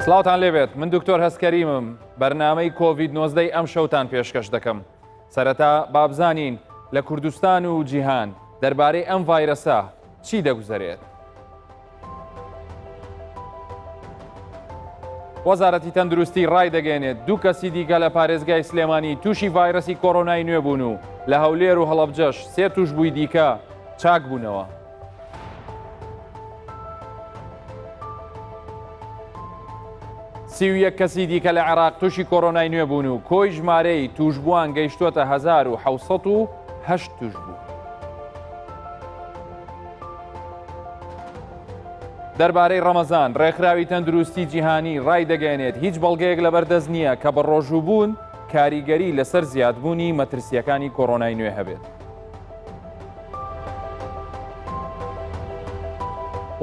سڵاوتان لێبێت من دکتۆر هەسکەریمم بەرنامەی کۆڤید-19 ئەم شەوتان پێشکەش دەکەم. سەرەتا بابزانین لە کوردستان و جیهان دەربارەی ئەم ڤایرەسە چی دەگوزارێت. وەزارەتی تەندروستی ڕای دەگەێنێت 2 کەسی دیکە لە پارێزگای سلێمانی تووشی ڤایرەسی کۆڕۆنای نوێ بوون و لە هەولێر و هەڵەبجەش 3 توش بووی دیکە چاک بوونەوە. سیویەک کەسی دیکە لە عێراق تووشی کۆڕۆنای نوێ بوون و کۆی ژمارەی توشبووان گەیشتوتە 1708 توش بوو. دەربارەی ڕەمەزان ڕێکخراوی تەندروستی جیهانی ڕای دەگەێنێت هیچ بەڵگەیەک لەبەردەست نییە کە بە ڕۆژووبوون کاریگەری لەسەر زیادبوونی مەترسیەکانی کۆڕۆنای نوێ هەبێت.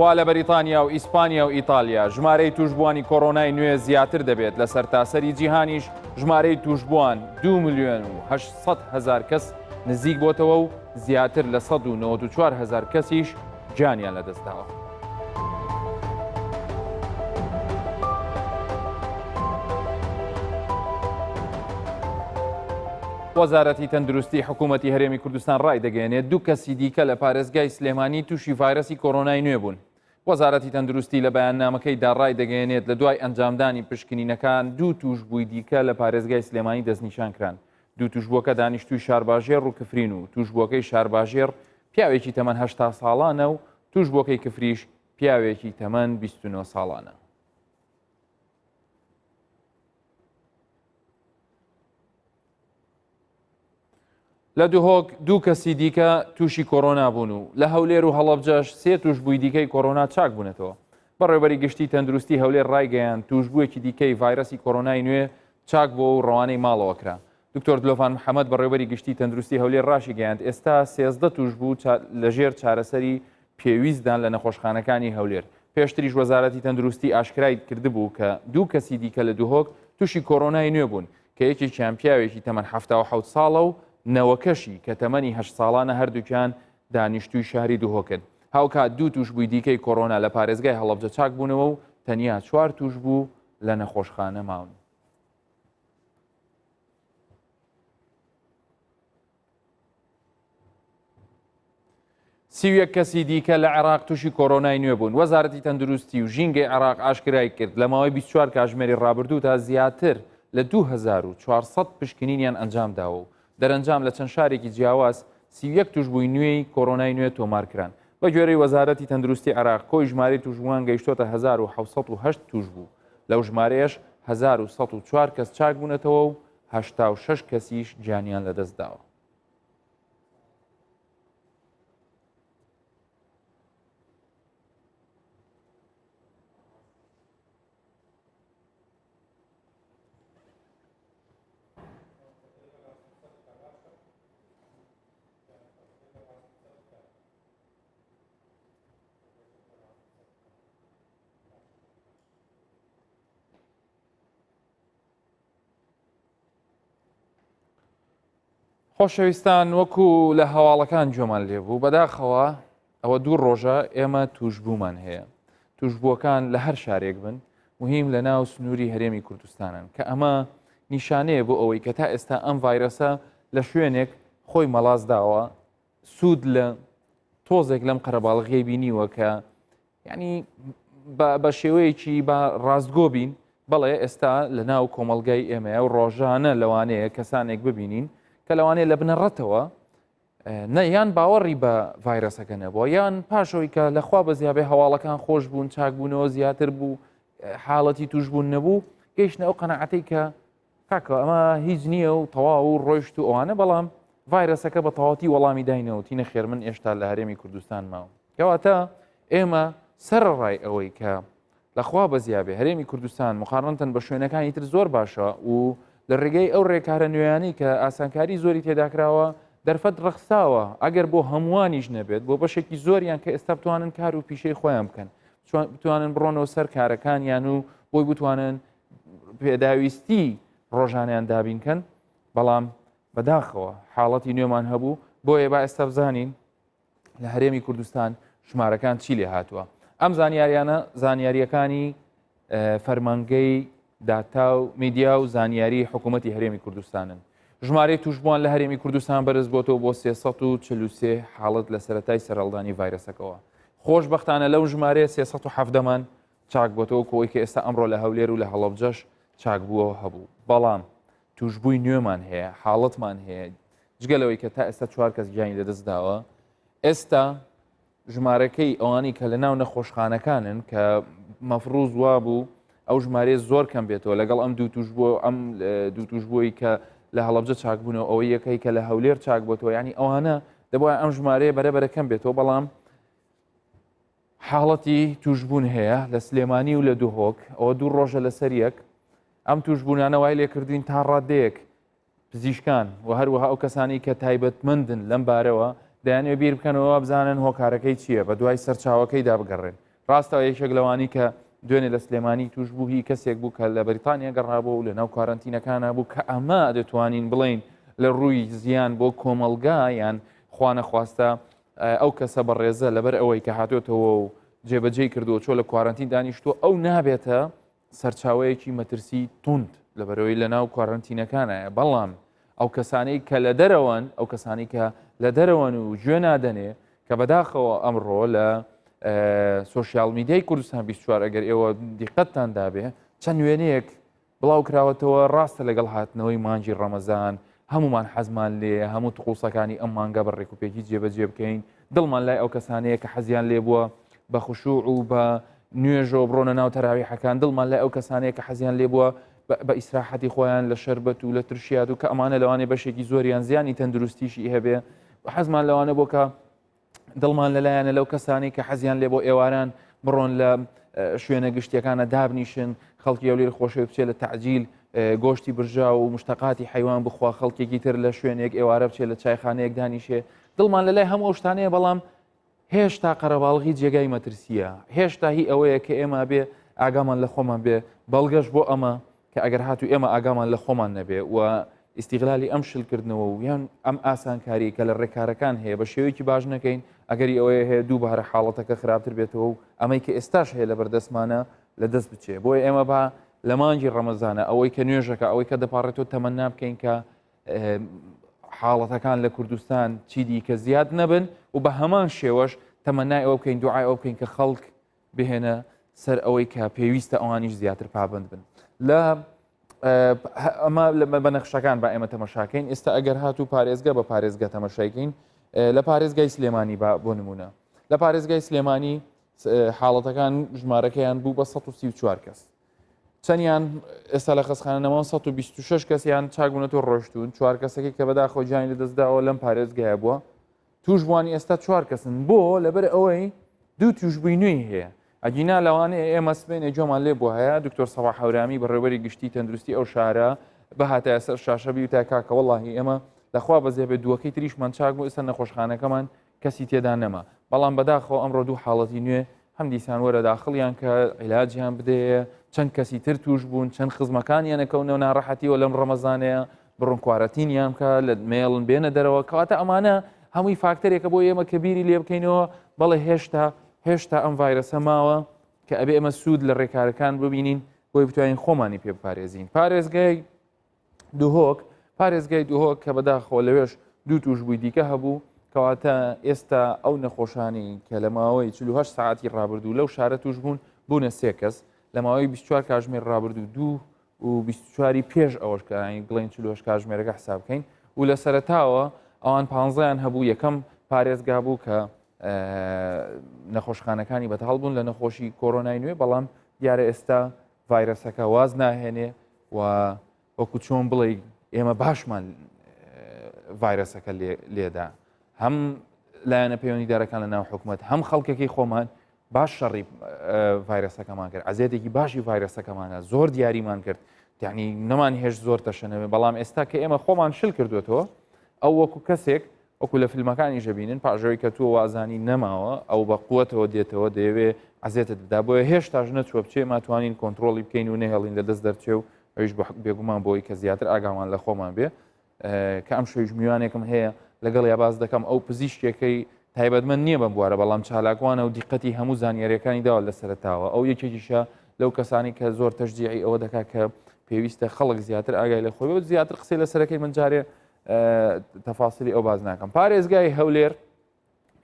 وا لە بەریتانیا و ئیسپانیا و ئیتالیا ژمارەی توشبووانی کۆڕۆنای نوێ زیاتر دەبێت لە سەرتاسەری جیهانیش ژمارەی توشبووان 2,800,000 کەس نزیک بۆتەوە و زیاتر لە 194,000 کەسیش جانیان لەدەستداوە. وەزارەتی تەندروستی حکوومەتی هەرێمی کوردستان ڕای دەگەێنێت 2 کەسی دیکە لە پارێزگای سلێمانی تووشی ڤایرەسی کۆڕۆنای نوێ بوون. وەزارەتی تەندروستی لە بەیاننامەکەیدا ڕای دەگەێنێت لە دوای ئەنجامدانی پشکنینەکان 2 توش بووی دیکە لە پارێزگای سلێمانی دەستنیشان کران. 2 توشبووەکە دانیشتووی شارباژێر و کفرین و توشبووەکەی شارباژێر پیاوێکی تەمەن 80 ساڵانە و توشبووەکەی کفریش پیاوێکی تەمەن 29 ساڵانە. لە دوهۆک 2 کەسی دیکە تووشی کۆڕۆنا بوون و لە هەولێر و هەڵەبجەش 3 توش بووی دیکەی کۆڕۆنا چاک بوونێتەوە. بەڕێوەبەری گشتی تەندروستی هەولێر ڕایگەیان توشبوویەکی دیکەی ڤایرەسی کۆڕۆنای نوێ چاک بۆ و ڕەوانەی ماڵەوە کرا. دکتۆر دلۆڤان محەممەد بەڕێوەبەری گشتی تەندروستی هەولێر ڕاشی گەیاند ئێستا 13 توش بوو لەژێر چارەسەری پێویستدان لە نەخۆشخانەکانی هەولێر. پێشتریش وەزارەتی تەندروستی ئاشکرای کردبوو کە 2 کەسی دیکە لە دوهۆک تووشی کۆڕۆنای نوێ بوون کە یەکێکیان پیاوێکی تەمەن 77 ساڵە و نەوەکەشی کە تەمەنی 8 ساڵانە هەردووکیان دانیشتووی شاری دوهۆکن. هاوکات 2 توش بووی دیکەی کۆڕۆنا لە پارێزگای هەڵەبجە چاک بوونەوە و تەنیا 4 توش بوو لە نەخۆشخانە ماون. سیویەک کەسی دیکە لە عێراق تووشی کۆڕۆنای نوێ بوون. وەزارەتی تەندروستی و ژینگەی عێراق ئاشکرای کرد لە ماوەی 24 کاتژمێری ڕابردوو تا زیاتر لە 2400 پشکنینیان ئەنجام داوە و دەرەنجام لە چەند شارێکی جیاواز 31 توشبووی نوێی کۆڕۆنای نوێ تۆمارکران. بە گوێرەی وەزارەتی تەندروستی عێراق کۆی ژمارەی توشبووان گەیشتۆتە 1708 توش بوو. لەو ژمارەیەش 1104 کەس چاک بوونەتەوە و 86 کەسیش جانیان لەدەست داوە. خۆشەویستان وەکو لە هەواڵەکان جۆمان لێبوو بەداخەوە ئەوە 2 ڕۆژە ئێمە توشبوومان هەیە. توشبووەکان لە هەر شارێک بن مهم لە ناو سنووری هەرێمی کوردستانن کە ئەمە نیشانەیە بۆ ئەوەی کە تا ئێستا ئەم ڤایرەسە لە شوێنێک خۆی مەڵاز داوە سوود لە تۆزێک لەم قەرەباڵغیەی بینیوە کە ینی بە شێوەیەکی بە ڕاستگۆ بین بەڵێ ئێستا لە ناو کۆمەڵگای ئێمەیە و ڕۆژانە لەوانەیە کەسانێک ببینین کە لەوانەیە لە بنەڕەتەوە یان باوەڕی بە ڤایرەسەکە نەبووە یان پاشەوەی کە لەخوا بە زیابێ هەواڵەکان خۆش بوون چاک بوونەوە زیاتر بوو حاڵەتی توشبوون نەبوو گەیشتنە ئەو قەنەعەتەی کە کاکە ئەمە هیچ نییە و تەواو و ڕۆیشت و ئەوانە بەڵام ڤایرەسەکە بە تەواوەتی وەڵامی داینەوە تینە خێر من ئێشتا لە هەرێمی کوردستان ماوە. کەواتە ئێمە سەرڕای ئەوەی کە لەخوا بە زیابێ هەرێمی کوردستان مقارنەتەن بە شوێنەکانی تر زۆر باشە و لە ڕێگەی ئەو ڕێکارە نوێیانەی کە ئاسانکاری زۆری تێداکراوە دەرفەت ڕەخساوە ئەگەر بۆ هەمووانیش نەبێت بۆ بەشێکی زۆریان کە ئێستا بتوانن کار و پیشەی خۆیان بکەن بتوانن بڕۆنەوە سەر کارەکانیان و بۆی بتوانن پێداویستی ڕۆژانیان دابینکەن بەڵام بەداخەوە حاڵەتی نوێمان هەبوو بۆیە با ئێستا بزانین لە هەرێمی کوردستان ژمارەکان چی لێ هاتووە. ئەم زانیاریانە زانیاریەکانی فەرمانگەی داتا و میدیا و زانیاری حکوومەتتی هەرێمی کوردستانن. ژمارەی توشبووان لە هەرێمی کوردستان بەرز بۆتەوە بۆ 343 حاڵەت لە سەرەتای سەرهەڵدانی ڤایرەسەکەەوە. خۆشبەختانە لەو ژمارەیە 370مان چاک بۆتەوە کۆی کە ئێستا ئەمڕۆ لە هەولێر و لە هەڵەبجەش چاک بووەوە هەبوو. بەڵام توشببووی نوێمان هەیە، حاڵەتمان هەیە، جگەلەوەی کە تا ئێستا 4 کەس گیانی لەدەستداوە. ئێستا ژمارەکەی ئەوانی کە لە ناو نەخۆشخانەکانن کە مەفروض وا بوو ئەو ژمارە زۆر کەم بێتەوە لەگەڵ ئەم دوو توشببووی کە لە هەڵەبجە چاکبوونەوە ئەوەی یەکەی کە لە هەولێر چاک بۆتەوە، ینی ئەوانە دەبواە ئەم ژمارەیە بەرەبەرەکەم بێتەوە. بەڵام حاڵەتی توشببوون هەیە لە سلێمانی و لە دووهۆک، ئەوە دوو ڕۆژە لەسەر یەک. ئەم توشببوونانە وای لێکردوین تا ڕادەیەک پزیشکان و هەروەها ئەو کەسانی کە تایبەتمەندن لەم بارەوە دەیانێ بیر بکەنەوە بزانن هۆکارەکەی چییە، بە دوای سەرچاوەکەی دابگەڕێن. ڕاستەوە یەکێک لەوانی کە دوێنێ لە سلێمانی توشببوو هی کەسێک بوو کە لە بەریتانیا گەڕابوو و لە ناو کارنتینەکانە بوو کە ئەمە دەتوانین بڵین لە ڕووی زیان بۆ کۆمەلگا یان خوانەخواستە ئەو کەسە بەڕێزە لەبەر ئەوەی کە هاتوێتەوە و جێبەجێ کردووە چۆ لە کوارنتین دانیشتووە ئەو نابێتە سەرچاوەیەکی مەترسی توند لەبەرەوەی لە ناو کوارنتینەکانایە. بەڵام ئەو کەسانەی کە لە دەرەوەن، ئەو کەسانی کە لە دەرەوەن و گوێ نادەنێ کە بەداخەوە ئەمڕۆ لە سۆشیال میدیای کوردستان 24 ئەگەر ئێوە دیقەتتان دابێ چەند وێنەیەک بڵاو کراوەتەوە ڕاستە لەگەڵ هاتنەوەی مانجی ڕەمەزان هەمومان حەزمان لێ هەموو تقوسەکانی ئەم مانگە بە ڕێکوپێکی جێبەجێ بکەین، دڵمان لای ئەو کەسانەیە کە حەزیان لێ بووە بە خوشوع و بە نوێژەوە بڕۆنە ناو تەراویحەکان، دڵمان لای ئەو کەسانەیە کە حەزیان لێ بووە بە ئیسراحەتی خۆیان لە شەربەت و لە ترشیات و کە ئەمانە لەوانێ بەشێکی زۆریان زیانی تەندروستیشی هەبێ، حەزمان لەوانە بۆ کە دڵمان لەلایەنە لەو کەسانی کە حەزیان لێ بۆ ئێواران بڕۆن لە شوێنە گشتیەکانە دابنیشن، خەڵکی ئەولێر خۆشەوی بچێت لە تعجیل گۆشتی برژا و مشتەقاتی حیوان بخوا، خەڵکێکی تر لە شوێنێک ئێوارە بچێت لە چایخانەیەک دانیشێ، دڵمان لەلای هەموو شتانەیە. بەڵام هێشتا قەرەباڵغی جێگای مەترسیە، هێشتا هی ئەوەیە کە ئێمە بێ ئاگامان لە خۆمان بێ، بەڵگەش بۆ ئەمە کە ئەگەر هاتو ئێمە ئاگامان لە خۆمان نەبێ و ئیستیغلالی ئەم شلکردنەوە و یان ئەم ئاسانکاری کە لە ڕێکارەکان هەیە بە شێوەیەکی باش نەکەین، ئەگەری ئەوەیە هەیە دووبارە حاڵەتەکە خراپتر بێتەوە و ئەمەی کە ئێستاش هەیە لە بەردەستمانە لە دەست بچێ. بۆیە ئێمە با لە مانگی ڕەمەزانە ئەوەی کە نوێژەکە ئەوەی کە دەپارڕێتەوە تەمەنا بکەین کە حاڵەتەکان لە کوردستان چیدی کە زیاد نەبن و بە هەمان شێوەش تەمەنای ئەوە بکەین، دوعای ئەو بکەین کە خەڵک بهێنە سەر ئەوەی کە پێویستە ئەوانیش زیاتر پابند بن. لە ئەمە بە نەخشەکان با ئێمە تەمەشاکەین. ئێستا ئەگەر هاتوو پارێزگە بە پارێزگە تەمەشایکەین لە پارێزگای سلێمانی بۆ نمونە، لە پارێزگای سلێمانی حاڵەتەکان ژمارەکەیان بوو بە 134 کەس، چەندیان ئێستا لە خەستخانەنەوە 126 کەسیان چاکبوونەوە ڕۆشتون، 4 کەسێکی کە بەداخۆ گیانی لەدەستداوە لەم پارێزگایە بووە، توشبووانی ئێستا 4 کەسن بۆ لەبەر ئەوەی دوو توشببووی نوێی هەیە. ئەگینا لەوانەیە ئێمە سبێنێ جۆمان لێ بۆ هەیە دکتۆر سەباح هەورامی بەڕێوەری گشتی تەندروستی ئەو شارە بەهاتە سەر شاشەبی و تا کاکە وەڵاهی ئێمە لەخوا بەزێ بێ دووەکەی تریشمان چاک بوو، ئێستا نەخۆشخانەکەمان کەسی تێدا نەما. بەڵام بەداخەوە ئەمڕۆ دوو حاڵەتی نوێ هەم دیسان وەرە داخڵیان کە عیلاجیان بدەیە، چەند کەسی تر توش بوون، چەند خزمەکانیان نەکەونەوە ناڕەحەتیەوە لەم ڕەمەزانەیە بڕۆن کوارەتینیان کە لە مێڵن بێنە دەرەوە، کەواتە ئەمانە هەمووی فاکتەرێکە بۆ ئێمە کە بیری لێ بکەینەوە بەڵێ هێشتا ئەم ڤایرەسە ماوە کە ئەبێ ئەمە سوود لە ڕێکارەکان ببینین بۆی بتوانین خۆمانی پێ بپارێزین. پارێزگای دووهۆک کە بەداخەوە لەوێش دوو توشبووی دیکە هەبوو، کەواتە ئێستا ئەو نەخۆشانی کە لە ماوەی 48 ساعتی ڕابردوو لەو شارە توش بوون بوونە 3 کەس، لە ماوەی 24 کاتژمێر ڕابردوو 2 و 24 پێش ئەوەش کە بڵین 48 کاتژمێرەکە حساب بکەین و لە سەرەتاوە ئەوان 15یان هەبوو. یەکەم پارێزگا بوو کە نەخۆشخانەکانی بەتەڵ بوون لە نەخۆشی کۆرۆنای نوێ، بەڵام دیارە ئێستا ڤایرەسەکە واز ناهێنێ و وەکو چۆن بڵێ ئێمە باشمان ڤایرەسەکە لێدا، هەم لایەنە پەیوەندیدارەکان لە ناو حکوومەت هەم خەڵکێکی خۆمان باش شەڕی ڤایرەسەکەمان کرد، عەزیەتێکی باشی ڤایرەسەکەمانە زۆر دیاریمان کرد، یعنی نەمان هێش زۆر تەشەنەوێ. بەڵام ئێستا کە ئێمە خۆمان شل کردوێتەوە ئەو وەکو کەسێک وەکو لە فیلمەکانی ژەبینن پاژەوەی کە تووە وازانی نەماوە ئەو بە قووەتەوە دێتەوە دەیەوێ عەزیەتت بدا، بۆیە هێشتاش نەچوە بچێ ماتوانین کۆنتترۆلی بکەین و نەهێڵین لە دەست دەرچێ و ئەویش بێگومان بۆی کە زیاتر ئاگامان لە خۆمان بێ کە ئەم شوێژ میوانێکم هەیە لەگەڵ یا باز دەکەم ئەو پزیشکێکەی تایبەتمەند نییە بەم بوارە، بەڵام چالاکوانە و دیقەتی هەموو زانیاریەکانی داوە لە سەرتاوە، ئەو یەکێکیشە لەو کەسانی کە زۆر تەشجیعی ئەوە دەکات کە پێویستە خەڵک زیاتر ئاگای لە خۆی زیاتر قسەی لەسەرەکەی من جارێ تەفاسیلی ئەو باز ناکەم. پارێزگای هەولێر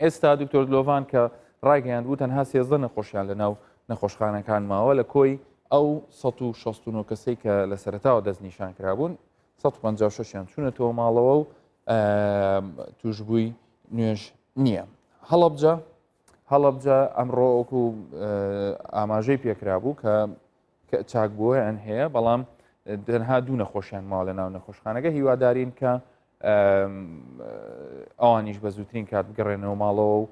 ئێستا دکتۆر دلۆڤان کە ڕایگەیاند بوو تەنها 13 نەخۆشیان لەناو نەخۆشخانەکان ماوە لە کۆی ئەو 169 کەسەی کە لە سەرەتاوە دەستنیشان کرابوون 156یان چوونەتەوە ماڵەوە و توشببووی نوێژ نییە. هەڵەبجە ئەمڕۆ وەکو ئاماژەی پێکرا بوو کە چاکبوویان هەیە بەڵام تەنها دوو نەخۆشیان ماوە لە ناو نەخۆشخانەکە هیوادارین کە ئەوانیش بە زووترین کات بگەڕێنەوە ماڵەوە و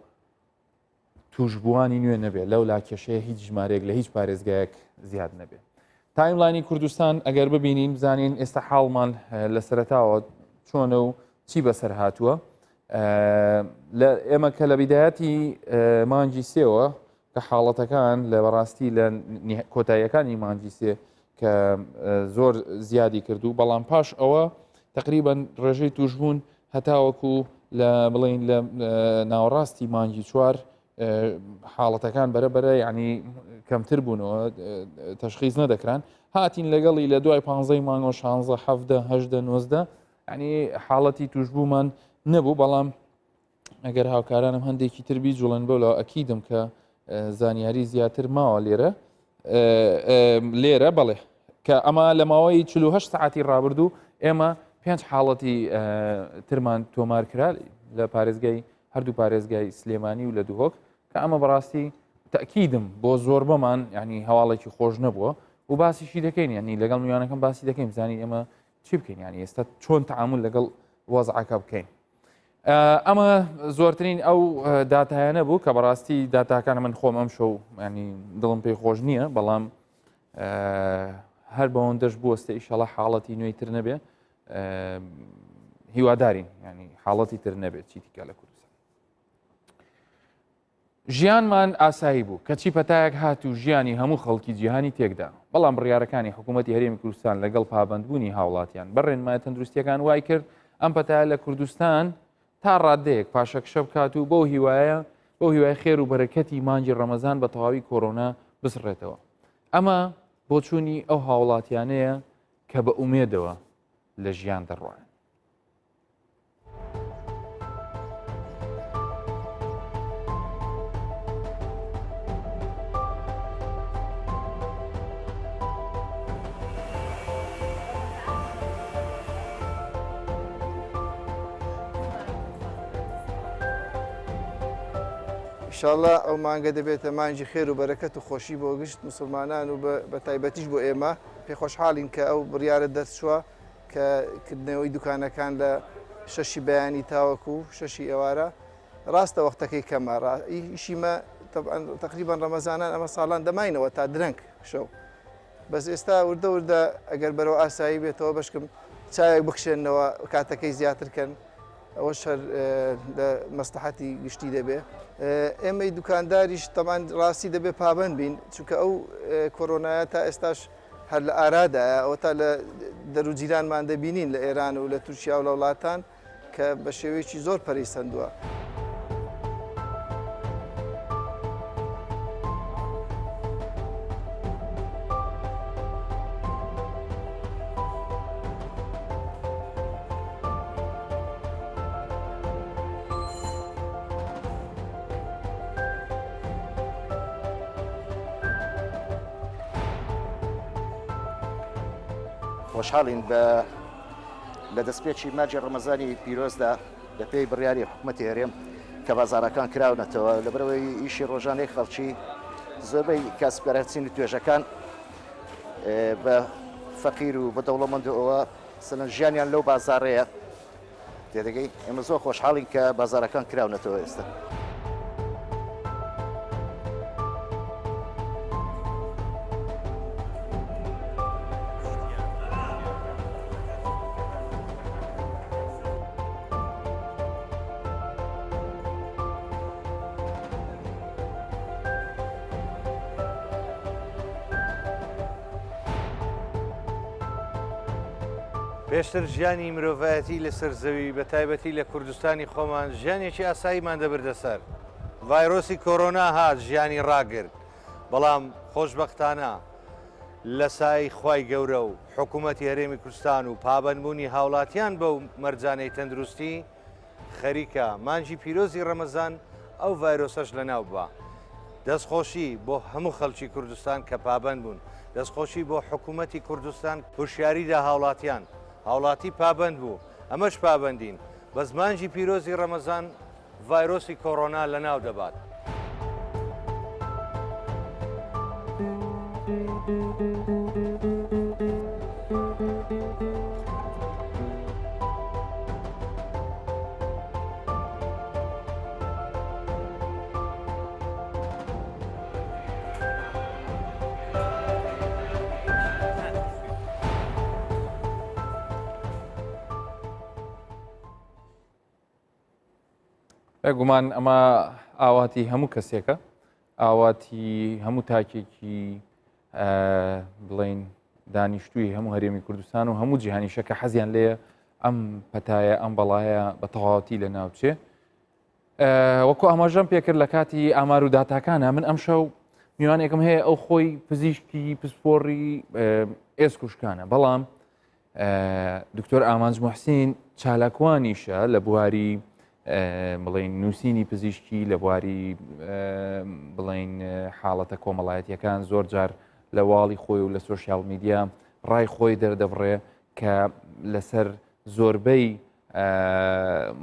توشببووانی نوێ نەبێت لەو لا کێشەیە هیچ ژمارێک لە هیچ پارێزگایەک زیاد نەبێت. تایملاینی کوردستان ئەگەر ببینین بزانین ئێستا حاڵمان لە سەرەتاوە چۆنە و چی بەسەر هاتووە. ئێمە کە لە بیدایەتی مانجی سێوە کە حاڵەتەکان لە بەڕاستی لە کۆتاییەکانی مانجی سێ کە زۆر زیادی کردو بەڵام پاش ئەوە تقریبان ڕێژەی توشبوون هەتاوەکو لە بڵین لە ناوەڕاستی مانجی چوار حاڵەتەکان بەرەبەرە یعنی کەمتر بوونەوە تەشخیص نەدەکران هاتین لەگەڵی لە دوای 15 مانگۆ 16 17 18 19 ینی حاڵەتی توشببوومان نەبوو بەڵام ئەگەر هاوکارانم هەندێکی تربی جوڵن بۆ لە ئەکیدم کە زانیاری زیاتر ماوە لێرە بەڵێ کە ئەمە لە ماوەی 48 ساعتی ڕابردوو ئێمە 5 حاڵەتی ترمان تۆمار کرا لە پارێزگای هەردوو پارێزگای سلێمانی و لە دووهۆک کە ئەمە بەڕاستی تەکیدم بۆ زۆر بەمان ینی هەواڵێکی خۆش نەبووە و باسیشی دەکەین ینی لەگەڵ میوانەکەم باسی دەکەین زانی ئێمە چی بکەین ینی ئێستا چۆن تەعامل لەگەڵ وەزعەکە بکەین. ئەمە زۆرترین ئەو داتایانە بوو کە بەڕاستی داتاکانە من خۆم ئەم شەو ینی دڵم پێی خۆش نییە بەڵام هەر بەوەندەش بوو ئەستە ئیشەڵە حاڵەتی نوێی تر نەبێ هیوادارین ینی حاڵەتی تر نەبێت چیتیکە لە کوردستان. ژیانمان ئاسایی بوو کەچی پەتایەک هات و ژیانی هەموو خەڵکی جیهانی تێکدا بەڵام بڕیارەکانی حکوومەتی هەرێمی کوردستان لەگەڵ پابەندبوونی هاوڵاتیان بەڕێنمای تەندروستیەکان وای کرد ئەم پەتایە لە کوردستان تا ڕادەیەک پاشەکشە بکات و بۆ هیوای خێر و بەرەکەتی مانجی ڕەمەزان بە تەواوی کۆرۆنا بسڕێتەوە. ئەمە بۆ چوونی ئەو هاوڵاتیانەیە کە بە ئومێدەوە لە ژیان دەڕوان. ئینشاءڵڵا ئەو مانگە دەبێتە مانجی خێر و بەرەکەت و خۆشی بۆ گشت موسڵمانان و بە تایبەتیش بۆ ئێمە پێخۆشحاڵین کە ئەو بڕیارە دەستچووە کە کردنەوەی دوکانەکان لە شەشی بەیانی تاوەکو شەشی ئێوارە ڕاستە وەختەکەی کەمە ئیشیمە تقریبان ڕەمەزانان ئەمە ساڵان دەماینەوە تا درەنگ شەو بەس ئێستا وردە وردە ئەگەر بەرەوە ئاسایی بێتەوە بەشکم چاوێک بخشێنەوە کاتەکەی زیاترکەن ئەوەش هەر لە مەسلحەتی گشتی دەبێ. ئێمەی دوکانداریش تەمان ڕاستی دەبێ پابند بین چونکە ئەو کۆرۆنایە تا ئێستاش هەر لە ئارادایە ئەوە تا لە دەروجیرانمان دەبینین لە ئێران و لە تورکیا و لە وڵاتان کە بە شێوەیەکی زۆر پەرەیسەندووە. خۆشحاڵین لە دەستپێکی ماجی ڕەمەزانی پیرۆزدا بە پێی بڕیاری حکوومەتی هەرێم کە بازارەکان کراونەتەوە لەبەرەوەی ئیشی ڕۆژانەی خەڵکی زۆربەی کاسبگەرەچینی توێژەکان بە فەقیر و بە دەوڵەمەندەوە سەرەن ژیانیان لەو بازاڕەیە تێدەگەی ئێمە زۆر خۆشحاڵین کە بازارەکان کراونەتەوە ئێستا. پێشتر ژیانی مرۆڤایەتی لەسەر زەوی بە تایبەتی لە کوردستانی خۆمان ژیانێکی ئاساییمان دەبردەسەر. ڤایرۆسی کۆرۆنا هات ژیانی ڕاگرت بەڵام خۆشبەختانە لە سای خوای گەورە و حکوومەتی هەرێمی کوردستان و پابەندبوونی هاوڵاتیان بەو مەرجانەی تەندروستی خەریکە مانجی پیرۆزی ڕەمەزان ئەو ڤایرۆسەش لەناو بە دەستخۆشی بۆ هەموو خەڵکی کوردستان کە پابەند بوون دەستخۆشی بۆ حکوومەتی کوردستان هوشیاریدا هاوڵاتی پابەند بوو ئەمەش پابەندین بە زمانجی پیرۆزی ڕەمەزان ڤایرۆسی کۆڕۆنا لەناو دەبات. بێگومان ئەمە ئاواتی هەموو کەسێکە ئاواتی هەموو تاکێکی بڵین دانیشتووی هەموو هەرێمی کوردستان و هەموو جیهانیشە کە حەزیان لێە ئەم پەتایە ئەم بەڵایە بە تەواوەتی لە ناوچێ وەکو ئاماژەم پێکرد لە کاتی ئامار و داتاکانە من ئەم شەو میوانێکم هەیە ئەو خۆی پزیشکی پسپۆڕی ئێسکوشکانە بەڵام دکتۆر ئامانج موحسین چالاکوانیشە لە بواری بڵین نووسینی پزیشکی لە بواری بڵین حاڵەتە کۆمەڵایەتیەکان زۆر جار لە واڵی خۆی و لە سۆشیال میدیا ڕای خۆی دەردەبڕێ کە لەسەر زۆربەی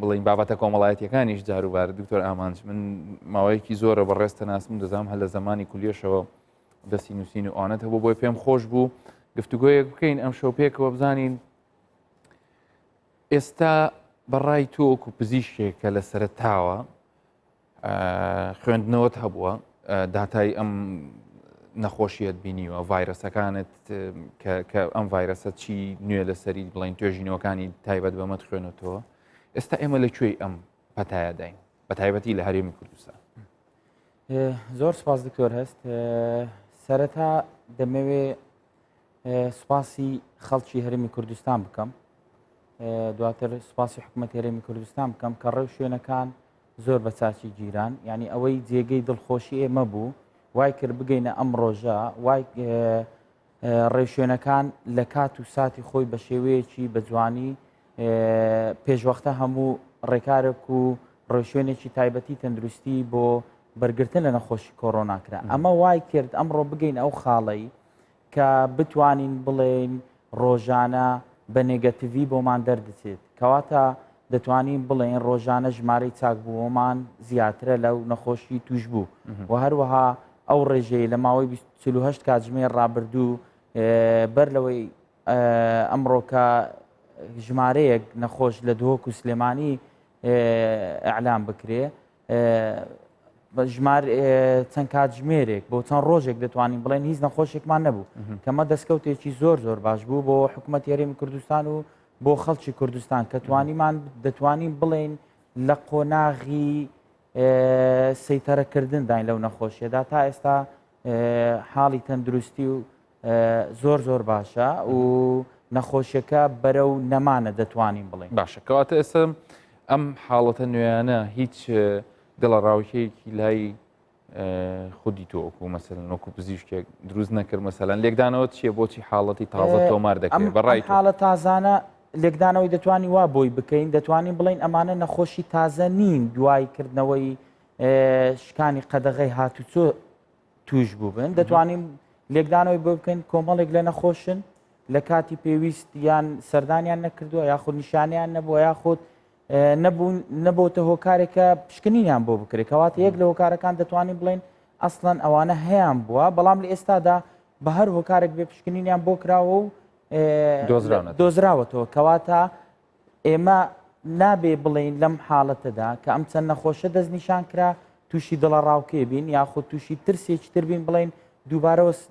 بڵین بابەتە کۆمەڵایەتیەکانیش جاروبار دکتۆر ئامانج من ماوەیەکی زۆرە بەڕێستە ناسم دەزانم هەر لە زمانی کولیەشەوە دەستی نووسین و ئاەت هەبوو بۆی پێم خۆش بوو گفتوگۆیەک بکەین ئەم شەو پێکەوە بزانین ئێستا بەڕای تۆ وەکو پزیشکێک کە لە سەرەتاوە خوێندنەوەت هەبووە داتای ئەم نەخۆشیەت بینیوە ڤایرەسەکانت کە ئەم ڤایرەسە چی نوێ لەسەری بڵین توێژینەوەکانی تایبەت بەمەت خوێنێتەوە ئێستا ئێمە لەکوێی ئەم پەتایە داین بە تایبەتی لە هەرێمی کوردستان. زۆر سپاس دکتۆر هەست سەرەتا دەمەوێ سوپاسی خەڵکی هەرێمی کوردستان بکەم دواتر سوپاسی حکوومەتی هەرێمی کوردستان بکەم کە ڕێو شوێنەکان زۆر بە چاچی جیران ینی ئەوەی جێگەی دڵخۆشی ئێمە بوو وای کرد بگەینە ئەم ڕۆژە وای ڕێوشوێنەکان لە کات و ساتی خۆی بە شێوەیەکی بە جوانی پێشوەختە هەموو ڕێکارێک و ڕێوشوێنێکی تایبەتی تەندروستی بۆ بەرگرتن لە نەخۆشی کۆڕۆناکرا ئەمە وای کرد ئەمڕۆ بگەین ئەو خاڵەی کە بتوانین بڵێن ڕۆژانە بە نێگەتیڤی بۆمان دەردەچێت کەواتە دەتوانین بڵێن ڕۆژانە ژمارەی چاکبووەمان زیاترە لەو نەخۆشی توش بوو و هەروەها ئەو ڕێژەیە لە ماوەی 48 کاتژمێر ڕابردوو بەر لەوەی ئەمڕۆکە ژمارەیەک نەخۆش لە دهۆک و سلێمانی ئەعلام بکرێ ژمار چەند کاتژمێرێک بۆ چەند ڕۆژێک دەتوانین بڵێن هیچ نەخۆشێکمان نەبوو کەمە دەستکەوتێکی زۆر زۆر باش بوو بۆ حکوومەتی هەرێمی کوردستان و بۆ خەڵکی کوردستان کە دەتوانین بڵێن لە قۆناغی سەیتەرەکردن داین لەو نەخۆشیەدا تا ئێستا حاڵی تەندروستی و زۆر زۆر باشە و نەخۆشیەکە بەرەو نەمانە دەتوانین بڵێن باشە کەواتە ئێستا ئەم حاڵەتە نوێیانە هیچ دڵە ڕاوکەیەکی لای خودی تۆ وەکو مەسەلەن وەکو پزیشکێک دروست نەکرد مەسەلەن لێکدانەوە چییە بۆچی حاڵەتی تازە تۆمار دەکرێت بەڕای حاڵە تازانە لێکدانەوەی دەتوانانی وا بۆی بکەین دەتوانین بڵین ئەمانە نەخۆشی تازە نین دوای کردنەوەی شکانی قەدەغەی هاتوچۆ توش بوو بن دەتوانین لێکدانەوەی بۆ بکەین کۆمەڵێک لە نەخۆشن لە کاتی پێویست یان سەردانیان نەکردووە یاخود نیشانیان نەبووە یاخود نەبووتە هۆکارێکە پشکنینیان بۆ بکرێت کەواتە یەک لە هۆکارەکان دەتوانین بڵێن ئەسڵەن ئەوانە هەیەیان بووە بەڵام لە ئێستادا بە هەر هۆکارێک بێ پشکنینیان بۆ کراوە و دۆزراوەتەوە کەواتە ئێمە نابێ بڵین لەم حاڵەتەدا کە ئەم چەند نەخۆشە دەستنیشان کرا تووشی دڵە ڕاوکێ بین یاخود تووشی ترسێکی تر بین بڵین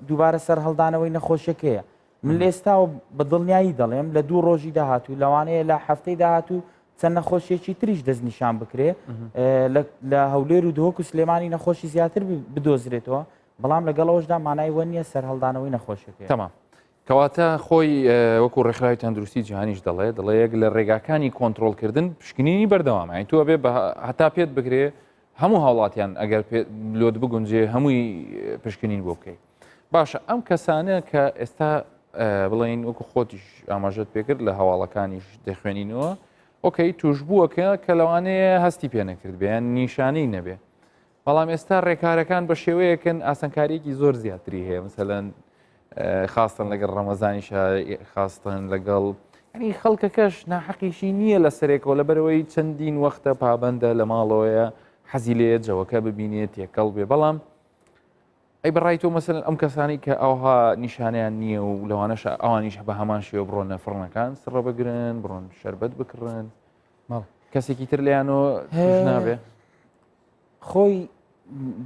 دووبارە سەر هەڵدانەوەی نەخۆشەکەیە من لە ئێستا بە دڵنیایی دەڵێم لە 2 ڕۆژی داهاتوو لەوانەیە لە هەفتەی داهاتوو چەند نەخۆشیێکی تریش دەستنیشان بکرێ لە هەولێر و دهۆک و سلێمانی نەخۆشی زیاتر بدۆزرێتەوە بەڵام لەگەڵەوەشدا مانای وە نییە سەر هەڵدانەوەی نەخۆشەکەی تەمام کەواتە خۆی وەکو ڕێکخراوی تەندروستی جیهانیش دەڵێ یەک لە ڕێگاکانی کۆنتترۆلکردن پشکنینی بەردەوامە تۆ بێ هەتا پێت بگرێ هەموو هاوڵاتیان ئەگەر لۆت بگونجێ هەمووی پشکنین بۆ بکەیت باشە ئەم کەسانە کە ئێستا بڵین وەکو خۆتیش ئاماژەت پێکرد لە هەواڵەکانیش دەخوێنینەوە ئۆکەی توش بووەکە کە لەوانەیە هەستی پێ نەکرد بێن نیشانەی نەبێ بەڵام ئێستا ڕێکارەکان بە شێوەیەکن ئاسانکاریەکی زۆر زیاتری هەیە مثلەن خاستن لەگەڵ ڕەمەزانیش خاستن لەگەڵ ینی خەڵکەکەش ناحەقیشی نییە لە سەرێکەوە لەبەرەوەی چەندین وەختە پابندە لە ماڵەوەیە حەزی لێت جەوەکە ببینێت تێکەڵ بێ بەڵام ئەی بەڕای تۆ مەسەرن ئەم کەسانی کە ئەوها نیشانیان نییە و لەوانەش ئەوانیش بە هەمان شێوە بڕۆنە فڕنەکان سڕە بگرن بڕۆن شەربەت بکڕن کەسێکی تر لەیانەوە نابێ خۆی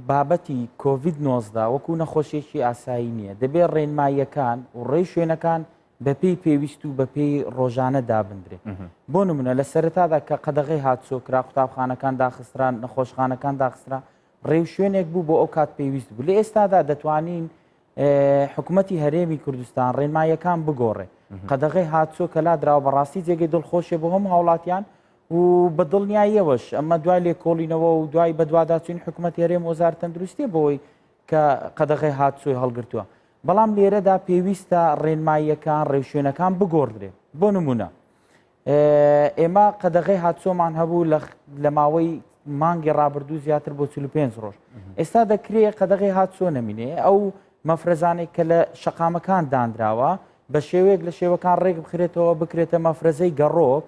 بابەتی کۆڤید 19 وەکو نەخۆشیێکی ئاسایی نییە دەبێت ڕێنماییەکان و ڕێی شوێنەکان بەپێی پێویست و بەپێی ڕۆژانە دابدرێت بۆ نمونە لە سەرەتادا کە قەدەغی هاتسۆکرا قوتابخانەکان داخستران نەخۆشخانەکان داخسترا ڕێو شوێنێک بوو بۆ ئەو کات پێویست بوو لە ئێستادا دەتوانین حکوومەتی هەرێمی کوردستان ڕێنماییەکان بگۆڕێ قەدەغی هاتسۆ کە لادراوە بەڕاستی جێگەی دڵخۆشیە بۆ هەموو هاوڵاتیان و بە دڵنیاییەوەش ئەمە دوای لێکۆڵینەوە و دوای بەدواداچوین حکوومەتی هەرێم وەزارەتی تەندروستی بۆی کە قەدەغی هاتسۆی هەڵگرتووە بەڵام لێرەدا پێویستە ڕێنماییەکان ڕێوشوێنەکان بگۆڕدرێ بۆ نمونە ئێمە قەدەغی هاتسۆمان هەبوو لە ماوەی مانگی ڕابردوو زیاتر بۆ 45 ڕۆژ ئێستا دەکرێت قەدەغی هاتسۆ نەمینێ ئەو مەفرەزانێک کە لە شەقامەکان دانراوە بە شێوەیەک لە شێوەکان ڕێک بخرێتەوە بکرێتە مەفرەزەی گەڕۆک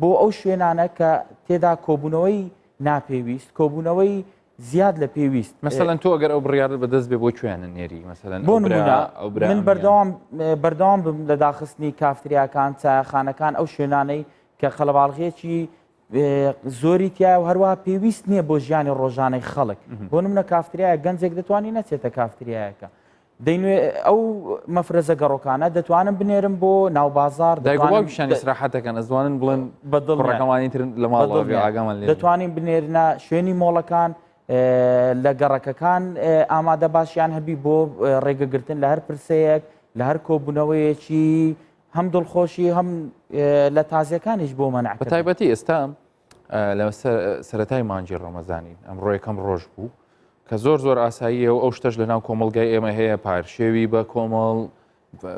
بۆ ئەو شوێنانە کە تێدا کۆبوونەوەی ناپێویست کۆبوونەوەی زیاد لە پێویست مەسەلەن تۆ ئەگەر ئەو بڕیارت بەدەست بێ بۆ کوێنە نێری مەسەلەن بۆ نمونە من بەردەوام بم لە داخستنی کافتریاکان چایەخانەکان ئەو شوێنانەی کە خەڵەباڵغێکی زۆری تایە و هەروەها پێویست نییە بۆ ژیانی ڕۆژانەی خەڵک بۆ نمونە کافتریایە گەنجێک دەتوانانی نەچێتە کافتریایەکە دەینوێ ئەو مەفرەزە گەڕۆکانە دەتوانم بنێرم بۆ ناوبازار دایگوڵاویشانی سراحەتەکەن ئەزوانن بڵێن بەدڵڕەکەمانی تر لە ماڵەوە ئاگامان لێ دەتوانین بنێرنە شوێنی مۆڵەکان لە گەڕەکەکان ئامادە باشیان هەبی بۆ ڕێگەگرتن لە هەر پرسەیەک لە هەر کۆبوونەوەیەکی هەم دڵخۆشی هەم لە تازیەکانیش بۆ مەنع بە تایبەتی ئێستا لە سەرەتای مانجی ڕەمەزانی ئەمڕۆ یەکەم ڕۆژ بوو کە زۆر زۆر ئاساییە و ئەو شتەش لەناو کۆمەڵگای ئێمە هەیە پارشێوی بە کۆمەڵ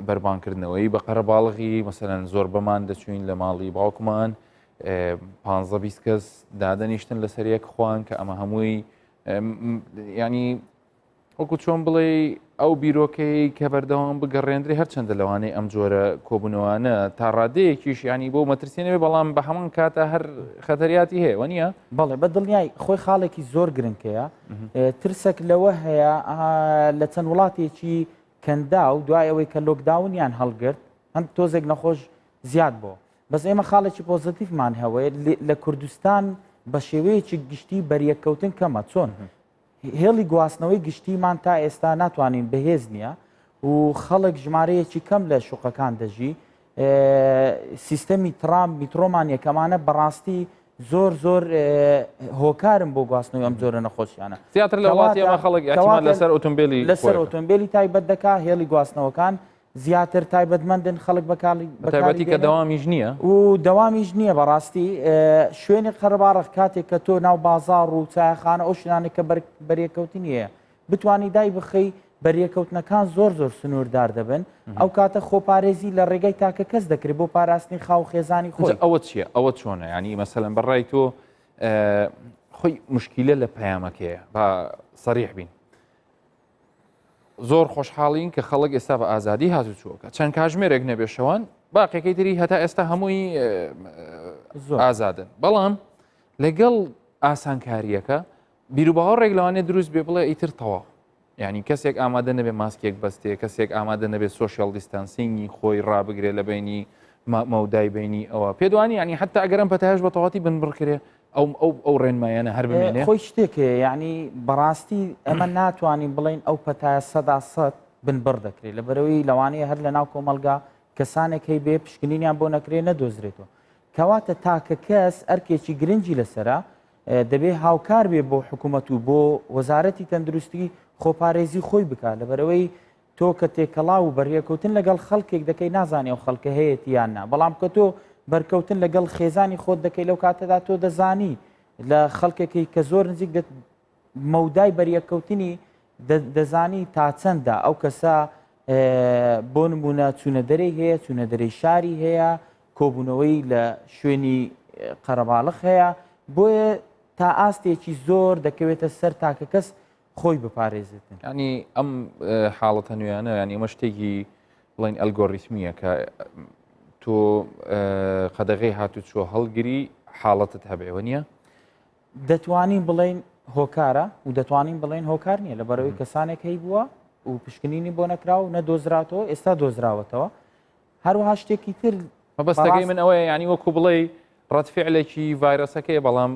بەربانکردنەوەی بە قەرەباڵغی مەسەلەن زۆر بەمان دەچوین لە ماڵی باوکمان 15 کەس دادەنیشتن لەسەر یەک خوان کە ئەمە هەمووی ینی وەکو چۆن بڵێ ئەو بیرۆکەی کە بەردەوام بگەڕێندرێ هەرچەندە لەوانەیە ئەم جۆرە کۆبوونەوەوانە تا ڕادەیەکیش ینی بۆ مەترسیێنەوە بەڵام بە هەمان کاتە هەر خەتەریاتی هەیە وەنیە بەڵێ بە دڵنیای خۆی خاڵێکی زۆر گرنگەیە ترسێک لەوە هەیە لە چەند وڵاتێکی کەندا و دوای ئەوەی کە لۆکداونیان هەڵگرت هەم تۆزێک نەخۆش زیاد بۆ بەس ئێمە خاڵێکی پۆزتیفمان هەوەیە لە کوردستان بە شێوەیەکی گشتی بەریەکەوتن کەمە چۆن هێڵی گواستنەوەی گشتیمان تا ئێستا ناتوانین بەهێز نییە و خەڵک ژمارەیەکی کەم لە شوقەکان دەژی سیستەمی ترام میترۆمان یەکەمانە بەڕاستی زۆر هۆکارم بۆ گواستنەوەی ئەم جۆرە نەخۆشیانە زیاتر لە وڵاتی ئەمە خەڵک ئەحتیمال لەسەر ئۆتۆمبیلی لەسەر ئۆتۆمبیلی تایبەت دەکا هێڵی گواستنەوەکان زیاتر تایبەتمەندن خەڵک بەتایبەتی کە دەوامیش نییە و دەوامیش نییە بەڕاستی شوێنی قەرەباڵغ کاتێک کە تۆ ناو بازاڕ و چایەخانە ئەو شوێنانێک کە بەریەکەوتنی هەیە بتانی دای بخەی بەریەکەوتنەکان زۆر سنووردار دەبن ئەو کاتە خۆپارێزی لە ڕێگەی تاکە کەس دەکرێت بۆ پاراستنی خاو خێزانی خۆی ئەوە چییە ئەوە چۆنە ینی مەسەلەن بەڕای تۆ خۆی مشکیلە لە پەیامەکەیە با سەریح بین زۆر خۆشحاڵین کە خەڵک ئێستا بە ئازادی هاتوچووەکە چەند کاژمێرێک نەبێشەوەن باقیەکەی تری هەتا ئێستا هەمووی ئازادن بەڵام لەگەڵ ئاسانکاریەکە بیرروباوەڕێک لەوانێت دروست بێ بڵێ ئیتر تەواو یعنی کەسێک ئامادە نەبێ ماسکێک بەستێ کەسێک ئامادە نەبێت سوۆشیال دیستانسینگی خۆی ڕابگرێت لە بینی مەودای بینی ئەوە پێدوانی ینی حتا ئەگەرم پەتایش بە تەواتی بن بڕکرێ ئەو ڕێنمایانە هەر بمێنێ خۆی شتێکە یعنی بەڕاستی ئەمە ناتوانین بڵین ئەو پەتایە 100% بن بڕ دەکرێت لە بەرەوەی لەوانەیە هەر لە ناو کۆمەلگا کەسانێک هەی بێ پشکنینیان بۆ نەکرێ نەدۆزرێتەوە کەواتە تاکە کەس ئەرکێکی گرنگی لەسرە دەبێ هاوکار بێ بۆ حکوومەت و بۆ وەزارەتی تەندروستی خۆپارێزی خۆی بکات لە بەرەوەی تۆ کە تێکەڵاو و بەریەکەوتن لەگەڵ خەڵکێک دەکەی نازانێ و خەڵکە هەیەی یاننا بەڵام کە تۆ بەرکەوتن لەگەڵ خێزانی خۆت دەکەی لەو کاتەدا تۆ دەزانی لە خەڵکێکی کە زۆر نزیک مەودای بەریەکەوتنی دەزانی تا چەندە ئەو کەسە بۆ نمونە چوونە دەرەی هەیە چوونە دەرەی شاری هەیە کۆبوونەوەی لە شوێنی قەرەباڵغ هەیە بۆیە تا ئاستێکی زۆر دەکەوێتە سەر تاکە کەس خۆی بپارێزێتن ینی ئەم حاڵەتە نوێیانە ینی ئەمە شتێکی بڵین ئەلگۆریتمیە کە تۆ قەدەغەی هاتوو چوە هەڵگری حاڵەتت هەبێەوە نییە دەتوانین بڵین هۆکارە و دەتوانین بڵین هۆکار نییە لەبەرەوەی کەسانێک هەی بووە و پشکنینی بۆ نەکراو و نەدۆزراتەوە ئێستا دۆزراوەتەوە هەروەها شتێکی تر مەبەستەکەی من ئەوەیە ینی وەکو بڵێ ڕەتفعلێکی ڤایرۆسەکەی بەڵام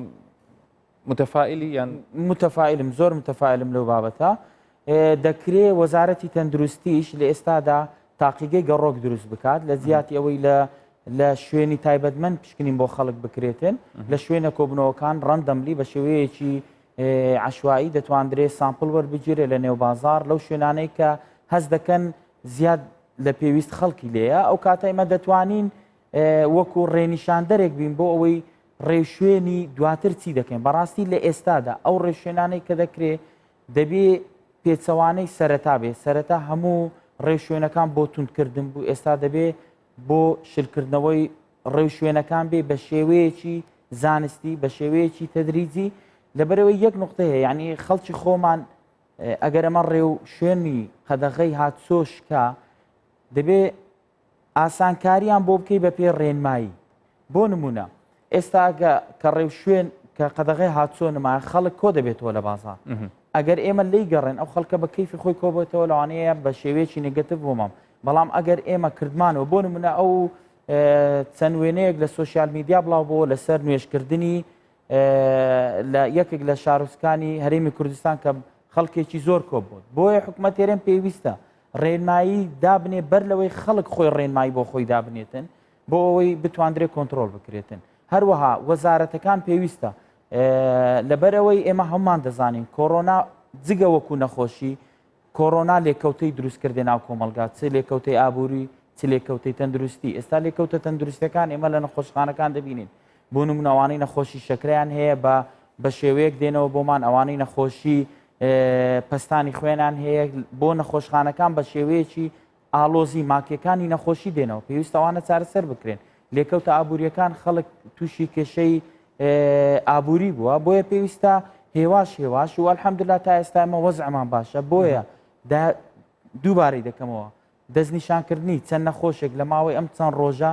متەفائیلی یان متەفائلم زۆر متەفائلم لەو بابەتە دەکرێت وەزارەتی تەندروستیش لە ئێستادا تاقیگەی گەڕۆک دروست بکات لە زیاتی ئەوەی لە شوێنی تایبەتمەند پشکنین بۆ خەڵک بکرێتن لە شوێنە کۆبنەوەکان ڕەندەملی بە شێوەیەکی عشوایی دەتواندرێت سامپڵ وەربگیرێت لە نێو بازار لەو شوێنانەی کە هەست دەکەن زیاد لە پێویست خەڵکی لێیە ئەو کاتە ئێمە دەتوانین وەکو ڕێنیشاندەرێک بین بۆ ئەوەی ڕێشوێنی دواتر چی دەکەین بەڕاستی لە ئێستادا ئەو ڕێشوێنانەی کە دەکرێت دەبێ پێچەوانەی سەرەتا بێ سەرەتا هەموو ڕێشوێنەکان بۆ توندکردن بوو ئێستا دەبێ بۆ شلکردنەوەی ڕێوشوێنەکان بێ بە شێوەیەکی زانستی بە شێوەیەکی تەدریجی لەبەرەوەی یەک نقطە هەیە یعنی خەڵکی خۆمان ئەگەر ئەمە ڕێو شوێنی قەدەغەی هاتسۆشکە دەبێ ئاسانکاریان بۆ بکەی بە پێ ڕێنمایی بۆ نمونە ئێستا کە ڕێو شوێن کە قەدەغەی هاتسۆ نمایە خەڵک کۆ دەبێتەوە لە بازار ئەگەر ئێمە لی گەڕێن ئەو خەڵکە بە کەیفی خۆی کۆبێتەوە لەوانەیە بە شێوەیەکی نگەتیڤ بۆمام بەڵام ئەگەر ئێمە کردمانەوە بۆ نمونە ئەو چەند وێنەیەک لە سوۆسیال میدیا بڵاو بۆ لەسەر نوێژکردنی لە یەکێک لە شارۆچکانی هەرێمی کوردستان کە خەڵکێکی زۆر کۆبوون بۆیە حکومەت هێرێم پێویستە ڕێنمایی دابنێ بەر لەوەی خەڵک خۆی ڕێنمایی بۆ خۆی دابنێتن بۆ ئەوەی بتواندرێت کۆنتترۆل بکرێتن هەروەها وەزارەتەکان پێویستە لەبەرەوەی ئێمە هەمومان دەزانین کۆڕۆنا جگە وەکو نەخۆشی کۆڕۆنا لێکەوتەی دروستکردێ ناو کۆمەلگات چ لێکەوتەی ئابووری چ لێکەوتەی تەندروستی ئێستا لێکەوتە تەندروستەکان ئێمە لە نەخۆشخانەکان دەبینین بۆ نمونە ئەوانەی نەخۆشی شەکرەیان هەیە بە شێوەیەک دێنەوە بۆمان ئەوانەی نەخۆشی پەستانی خوێنان هەیە بۆ نەخۆشخانەکان بە شێوەیەکی ئالۆزی ماکیەکانی نەخۆشی دێنەوە پێویستە ئەوانە چارەسەر بکرێن لێکەوتە ئابوووریەکان خەڵک تووشی کێشەی ئابووری بووە بۆیە پێویستە هێواش و ئەلحەمدولیلا تا ئێستا ئێمە وەزعمان باشە بۆیە دووبارەی دەکەمەوە دەستنیشانکردنی چەند نەخۆشێک لە ماوەی ئەم چەند ڕۆژە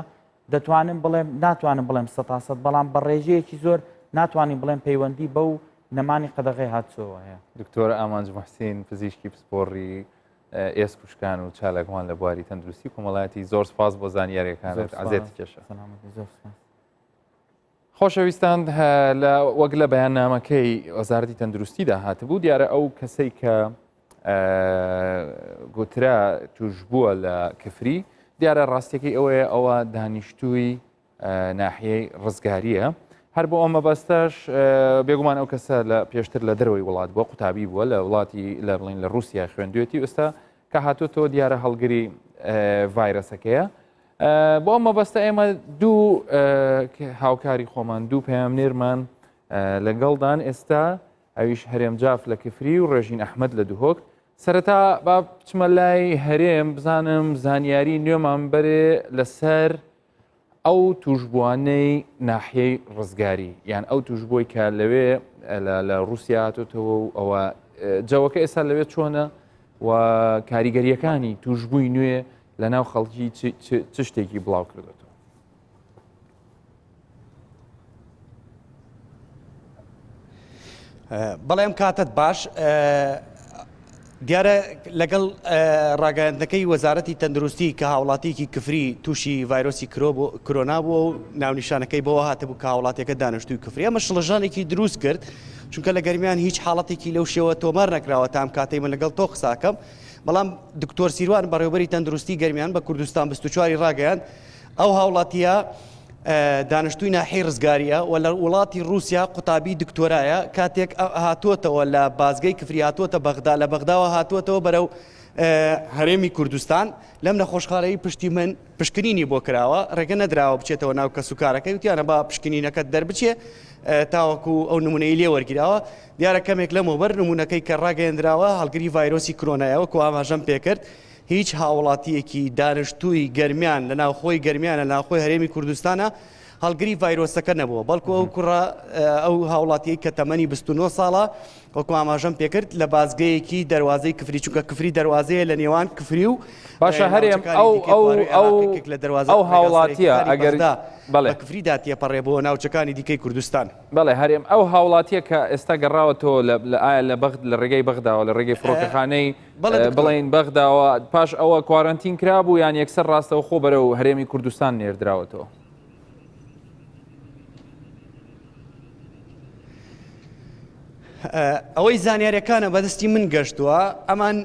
دەتوانم بڵێم ناتوانم بڵێم 100% بەڵام بە ڕێژەیەکی زۆر ناتوانین بڵێم پەیوەندی بەو نەمانی قەدەغەی هاتچۆوە هەیە دکتۆر ئامانج موحسین پزیشکی پسپۆڕی ئێس کوشکان و چالەکوان لە بواری تەندروستی کۆمەڵایەتی زۆر سپاس بۆ زانیاریەکانت عزیێتی کێشە خۆشەویستان وەک لە بەیاننامەکەی وەزارەتی تەندروستیدا هاتبوو دیارە ئەو کەسەی کە گوترا توش بووە لە کفری دیارە ڕاستیەکەی ئەوەیە ئەوە دانیشتووی ناحیەی ڕزگاریە هەر بۆ ئەمە بەستەش بێگومان ئەو کەسە لە پێشتر لە دەرەوەی وڵات بووە قوتابی بووە لە وڵاتی لە بڵین لە رووسیا خوێندوێتی ئێستا کە هاتوۆتەوە دیارە هەڵگری ڤایرۆسەکەیە بۆ ئەمە بەستە ئێمە دوو هاوکاری خۆمان دوو پەیامنێرمان لەگەڵدان ئێستا ئەویش هەرێم جاف لە کفری و ڕێژین ئەحمەد لە دوهۆک سەرەتا با بچمە لای هەرێم بزانم زانیاری نوێمان بەرێ لەسەر ئەو توشبوانەی ناحیەی ڕزگاری یان ئەو توشبۆی کە لەوێ لە رووسیا هاتوتەوە و ئەوە جەوەکە ئێستا لەوێت چۆنە و کاریگەریەکانی توشببووی نوێ لە ناو خەڵکی چ شتێکی بڵاو کردێتەوە بەڵێم کاتت باش دیارە لەگەڵ ڕاگەاندنەکەی وەزارەتی تەندروستی کە هاوڵاتیەکی کفری تووشی ڤایرۆسی کۆرۆنا بووە و ناونیشانەکەی بەوە هاتەبوو کە هاوڵاتیەکە دانیشتووی کفری ئەمە شڵەژانێکی دروست کرد چونکە لە گەرمیان هیچ حاڵەتێکی لەو شێوە تۆمار نەکراوە تام کاتەی من لەگەڵ تۆ قساکەم بەڵام دکتۆر سیروان بەڕێوەبەری تەندروستی گەرمیان بە کوردستان 24 ڕاگەیان ئەو هاوڵاتیە دانیشتووی ناحیەی ڕزگاریە و لە وڵاتی رووسیا قوتابی دکتۆرایە کاتێک هاتووەتەوە لە بازگەی کفری هاتووەتە بەغدا لە بەغداوە هاتووەتەوە بەرەو هەرێمی کوردستان لەم نەخۆشخانەی پشتی من پشکنینی بۆ کراوە ڕێگە نەدراوە بچێتەوە ناو کەس و کارەکەی وتیانە با پشکنینەکەت دەربچێ تاوەکو ئەو نمونەی لێ وەرگراوە دیارە کەمێک لەمەوبەر نمونونەکەی کە ڕاگەیەندراوە هەڵگری ڤایرۆسی کۆرۆنایەوە کو ئاماژەم پێکرد هیچ هاوڵاتیەکی دانیشتووی گەرمیان لە ناوخۆی گەرمیانە ناوخۆی هەرێمی کوردستانە هەڵگری ڤایرۆسەکە نەبووە بەڵکو ئەو کوڕە ئەو هاوڵاتی کە تەمەنی 29 ساڵە وەکو ئاماژەم پێکرد لە بازگەیەکی دەواازەی کفری چونکە کفری دەواازەیە لە نێوان کفری و باشە هەرێم ئەو هاوڵاتیە ئەگەر بەڵێ کفریدا تێپەڕێ بۆ ناوچەکانی دیکەی کوردستان بەڵێ هەرێم ئەو هاوڵاتیە کە ئێستا گەڕاوەتەوە ئایا لە بەغد لە ڕێگەی بەغداوە لە ڕێگەی فڕۆکەخانەی بڵێن بەغداوە پاش ئەوە کوارنتین کرابوو یان یەکسەر ڕاستەوە خۆ بەرە و هەرێمی کوردستان نێردراوەتەوە ئەوەی زانیاریەکانە بەدەستی من گەشتووە ئەمان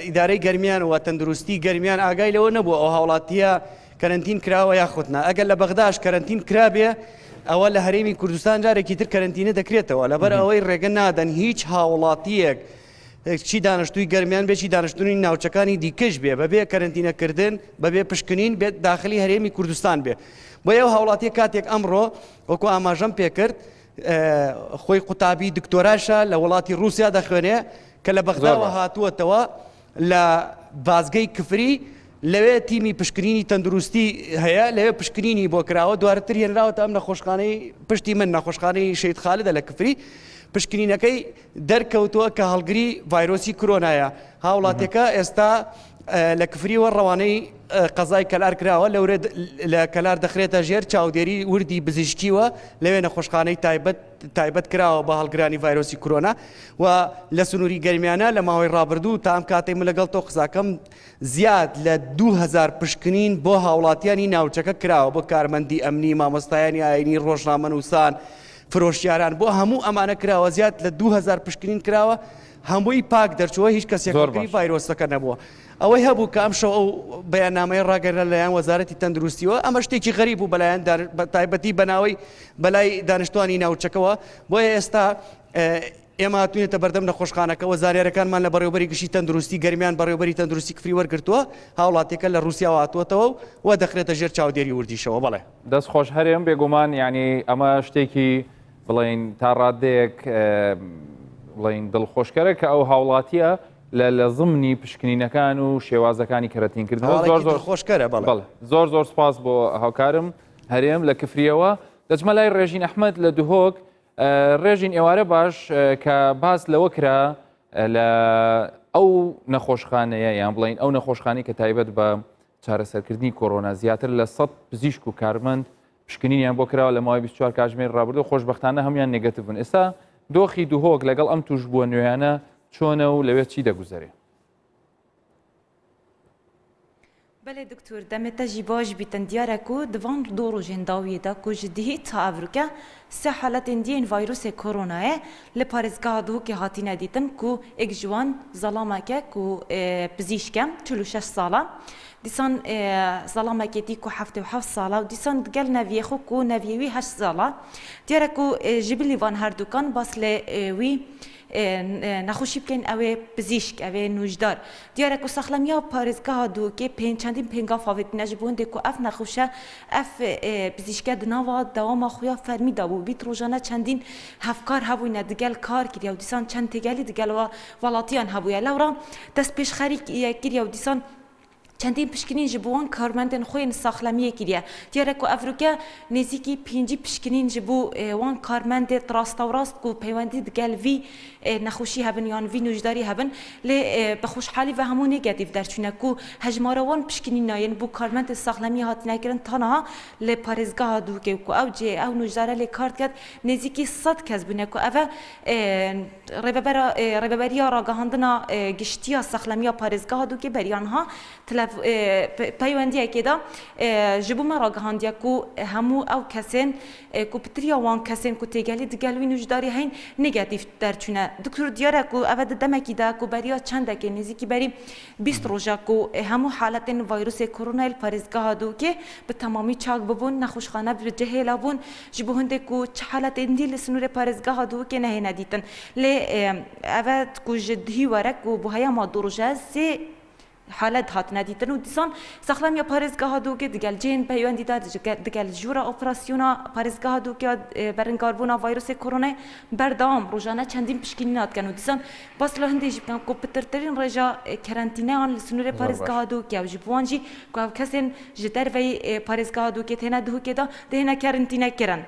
ئیدارەی گەرمیان و تەندروستی گەرمیان ئاگای لەوە نەبووە ئەو هاوڵاتیە کەرنتین کراوە یاخودنا ئەگەر لە بەغداش کەرنتین کرابێ ئەوە لە هەرێمی کوردستان جارێکی تر کەرنتینە دەکرێتەوە لەبەر ئەوەی ڕێگە نادەن هیچ هاوڵاتیەک چی دانیشتووی گەرمیان بێ چی دانیشتوونی ناوچەکانی دیکەش بێ بەبێ کەرنتینەکردن بەبێ پشکنین بێت داخلی هەرێمی کوردستان بێ بۆ ئەو هاوڵاتیە کاتێک ئەمڕۆ وەکو ئاماژەم پێکرد خۆی قوتابی دکتۆراشە لە وڵاتی رووسیا دەخوێنێ کە لە بەغداوە هاتووەتەوە لە بازگەی کفری لەوێ تیمی پشکنینی تەندروستی هەیە لەوێ پشکنینی بۆ کراوە دوارەتر هێنراوەتە ئەم نەخۆشخانەی پشتی من نەخۆشخانەی شەید خالدە لە کفری پشکنینەکەی دەرکەوتووە کە هەڵگری ڤایرۆسی کۆرۆنایە هاوڵاتێکە ئێستا لە کفریوە ڕەوانەی قەزای کەلار کراوە لەورێ لە کەلار دەخرێتە ژێر چاودێری وردی بزیشکیوە لەوێ نەخۆشخانەی تایبەت کراوە بە هەڵگرانی ڤایرۆسی کۆرۆنا و لە سنووری گەرمیانە لە ماوەی ڕابردوو تا ئەم کاتێک من لەگەڵ تۆ قساکەم زیاد لە 2000 پشکنین بۆ هاوڵاتیانی ناوچەکە کراوە بۆ کارمەندی ئەمنی مامۆستایانی ئاینی ڕۆژنامەنووسان فرۆشیاران بۆ هەموو ئەمانە کراوە زیاد لە 2000 پشکنین کراوە هەمووی پاک دەرچووە هیچ کەسێکی ڤایرۆسەکە نەبووە ئەوەی هەبوو کە ئەم شەو ئەو بەیاننامەی ڕاگەرە لەلایەن وەزارەتی تەندروستیەوە ئەمە شتێکی غەریب بوو بەلایەن تایبەتی بەناوی بەلای دانیشتوانی ناوچەکەەوە بۆیە ئێستا ئێمە هاتوونێتە بەردەم نەخۆشخانەکەەوە زانیارەکانمان لە بەڕێوەبەری گشتی تەندروستی گەرمیان بەڕێوەبەری تەندروستی کفری وەرگرتووە هاوڵاتێکە لە رووسیا هاتووەتەوە و دەخرێتە ژێر چاودێری وردیشەوە بڵێ دەست خۆش هەرێم بێگومان یعنی ئەمە شتێکی بڵین تا ڕادەیەک بڵین دڵخۆشکەرە کە ئەو هاوڵاتیە لە زمنی پشکنینەکان و شێوازەکانی کەرەتینکردنەوە زۆر خۆشکەرە بەڵێ زۆر سپاس بۆ هاوکارم هەرێم لە کفریەوە دەچمە لای ڕێژین ئەحمەد لە دوهۆک ڕێژین ئێوارە باش کە باس لەوە کرا لە ئەو نەخۆشخانەیە یان بڵین ئەو نەخۆشخانەی کە تایبەت بە چارەسەرکردنی کۆرۆنا زیاتر لە 100 پزیشک و کارمەند پشکنینیان بۆ کراوە لە ماوەی 24 کاتژمێر ڕابردوو خۆشبەختانە هەمویان نێگەتیڤ بن ئێستا دۆخی دوهۆک لەگەڵ ئەم توش بووە نوێیانە چۆنە و لەوێت چی دەگوزارێ بله دکتور دمت جی باش بیتن دیاره کو دوان دو روزین داویه دا کو جدی تا افریقا سه حالت اندین ویروس کرونا لپارزگاه دو که هاتی ندیدن کو یک جوان ظلامکه کو پزیشکم 46 ساله دیسان ظلامکه دی کو 77 ساله و دیسان گل نویه خو کو نویوی 8 ساله دیاره کو جبلی وان هر دوکان باسل وی نخوشی بکن اوه پزیشک اوه نوجدار دیاره کو سخلمیا پارزگاه دو که چندین پنگا فاوت نجبونده کو اف نخوشه اف پزیشکه دناوا دوام خویا فرمی دابو بیت روزانه چندین هفکار هبوی ندگل کار کردیا و دیسان چند تگلی دگل و ولاتیان هبوی لورا دست پیش خری کردیا و دیسان چندین پشکنین جبوان کارمندن خوین ساخلمیه کریه دیاره کو افریقا نزدیکی 5 پشکنین جبو وان کارمند راست و راست کو پیوندی دگل وی نخوشی هبن یان وی نوجداری هبن ل بخوشحالی و همون نگاتیو در چونه کو هجماروان پشکنین ناین بو کارمند ساخلمیه هات نگرن تنها ل پارزگاه دو که کو او جه او نوجداره ل کارت کرد نزدیکی 100 کس بونه کو اوه رببریا راگهاندنا گشتیا ساخلمیه پارزگاه دو که بریانها پەیوەندیەکێدا ji bo me ragihandiye ku hemû ew kesên ku pitiriya wan kesên ku têgelî digelwîn û ji darî heyên negatif derçûne. Diktur diyare ku ev di demekî de ku beriya çendekê nêzîkî berî 20 roja ku hemû haletên vayrosê koronayê li parêzgeha Dûkê bi temamî çak bibûn, nexweşxane bi cihêla bûn ji bo hindê ku çi haletên dî li sinûrê parêzgeha Dûkê nehêne dîtin. Lê ev ku ji dihî were ku bu heya ma du roja sê حالت هات ندیدن و دیسان ساخلم یا پارێزگاها دوکێ دیگەل جێن پەیوەندیدا دیگەل ژوورە ئۆپراسیۆنا پارێزگاها دوکێ بەرەنگاربوونا ڤایرۆسێ کۆرۆنای بەردەوام ڕۆژانە چەندین پشکنی ناتکەن و دیسان باس لە هەندێکی بکەن کۆ پترترین ڕێژە کەرەنتینەیان لە سنوورێ پارێزگاها دوکێ و ji بوانجی کو کەسێن ji derveyî پارێزگاها دوکێ تێنە دوکێدا دێنە کەرەنتینەکردن.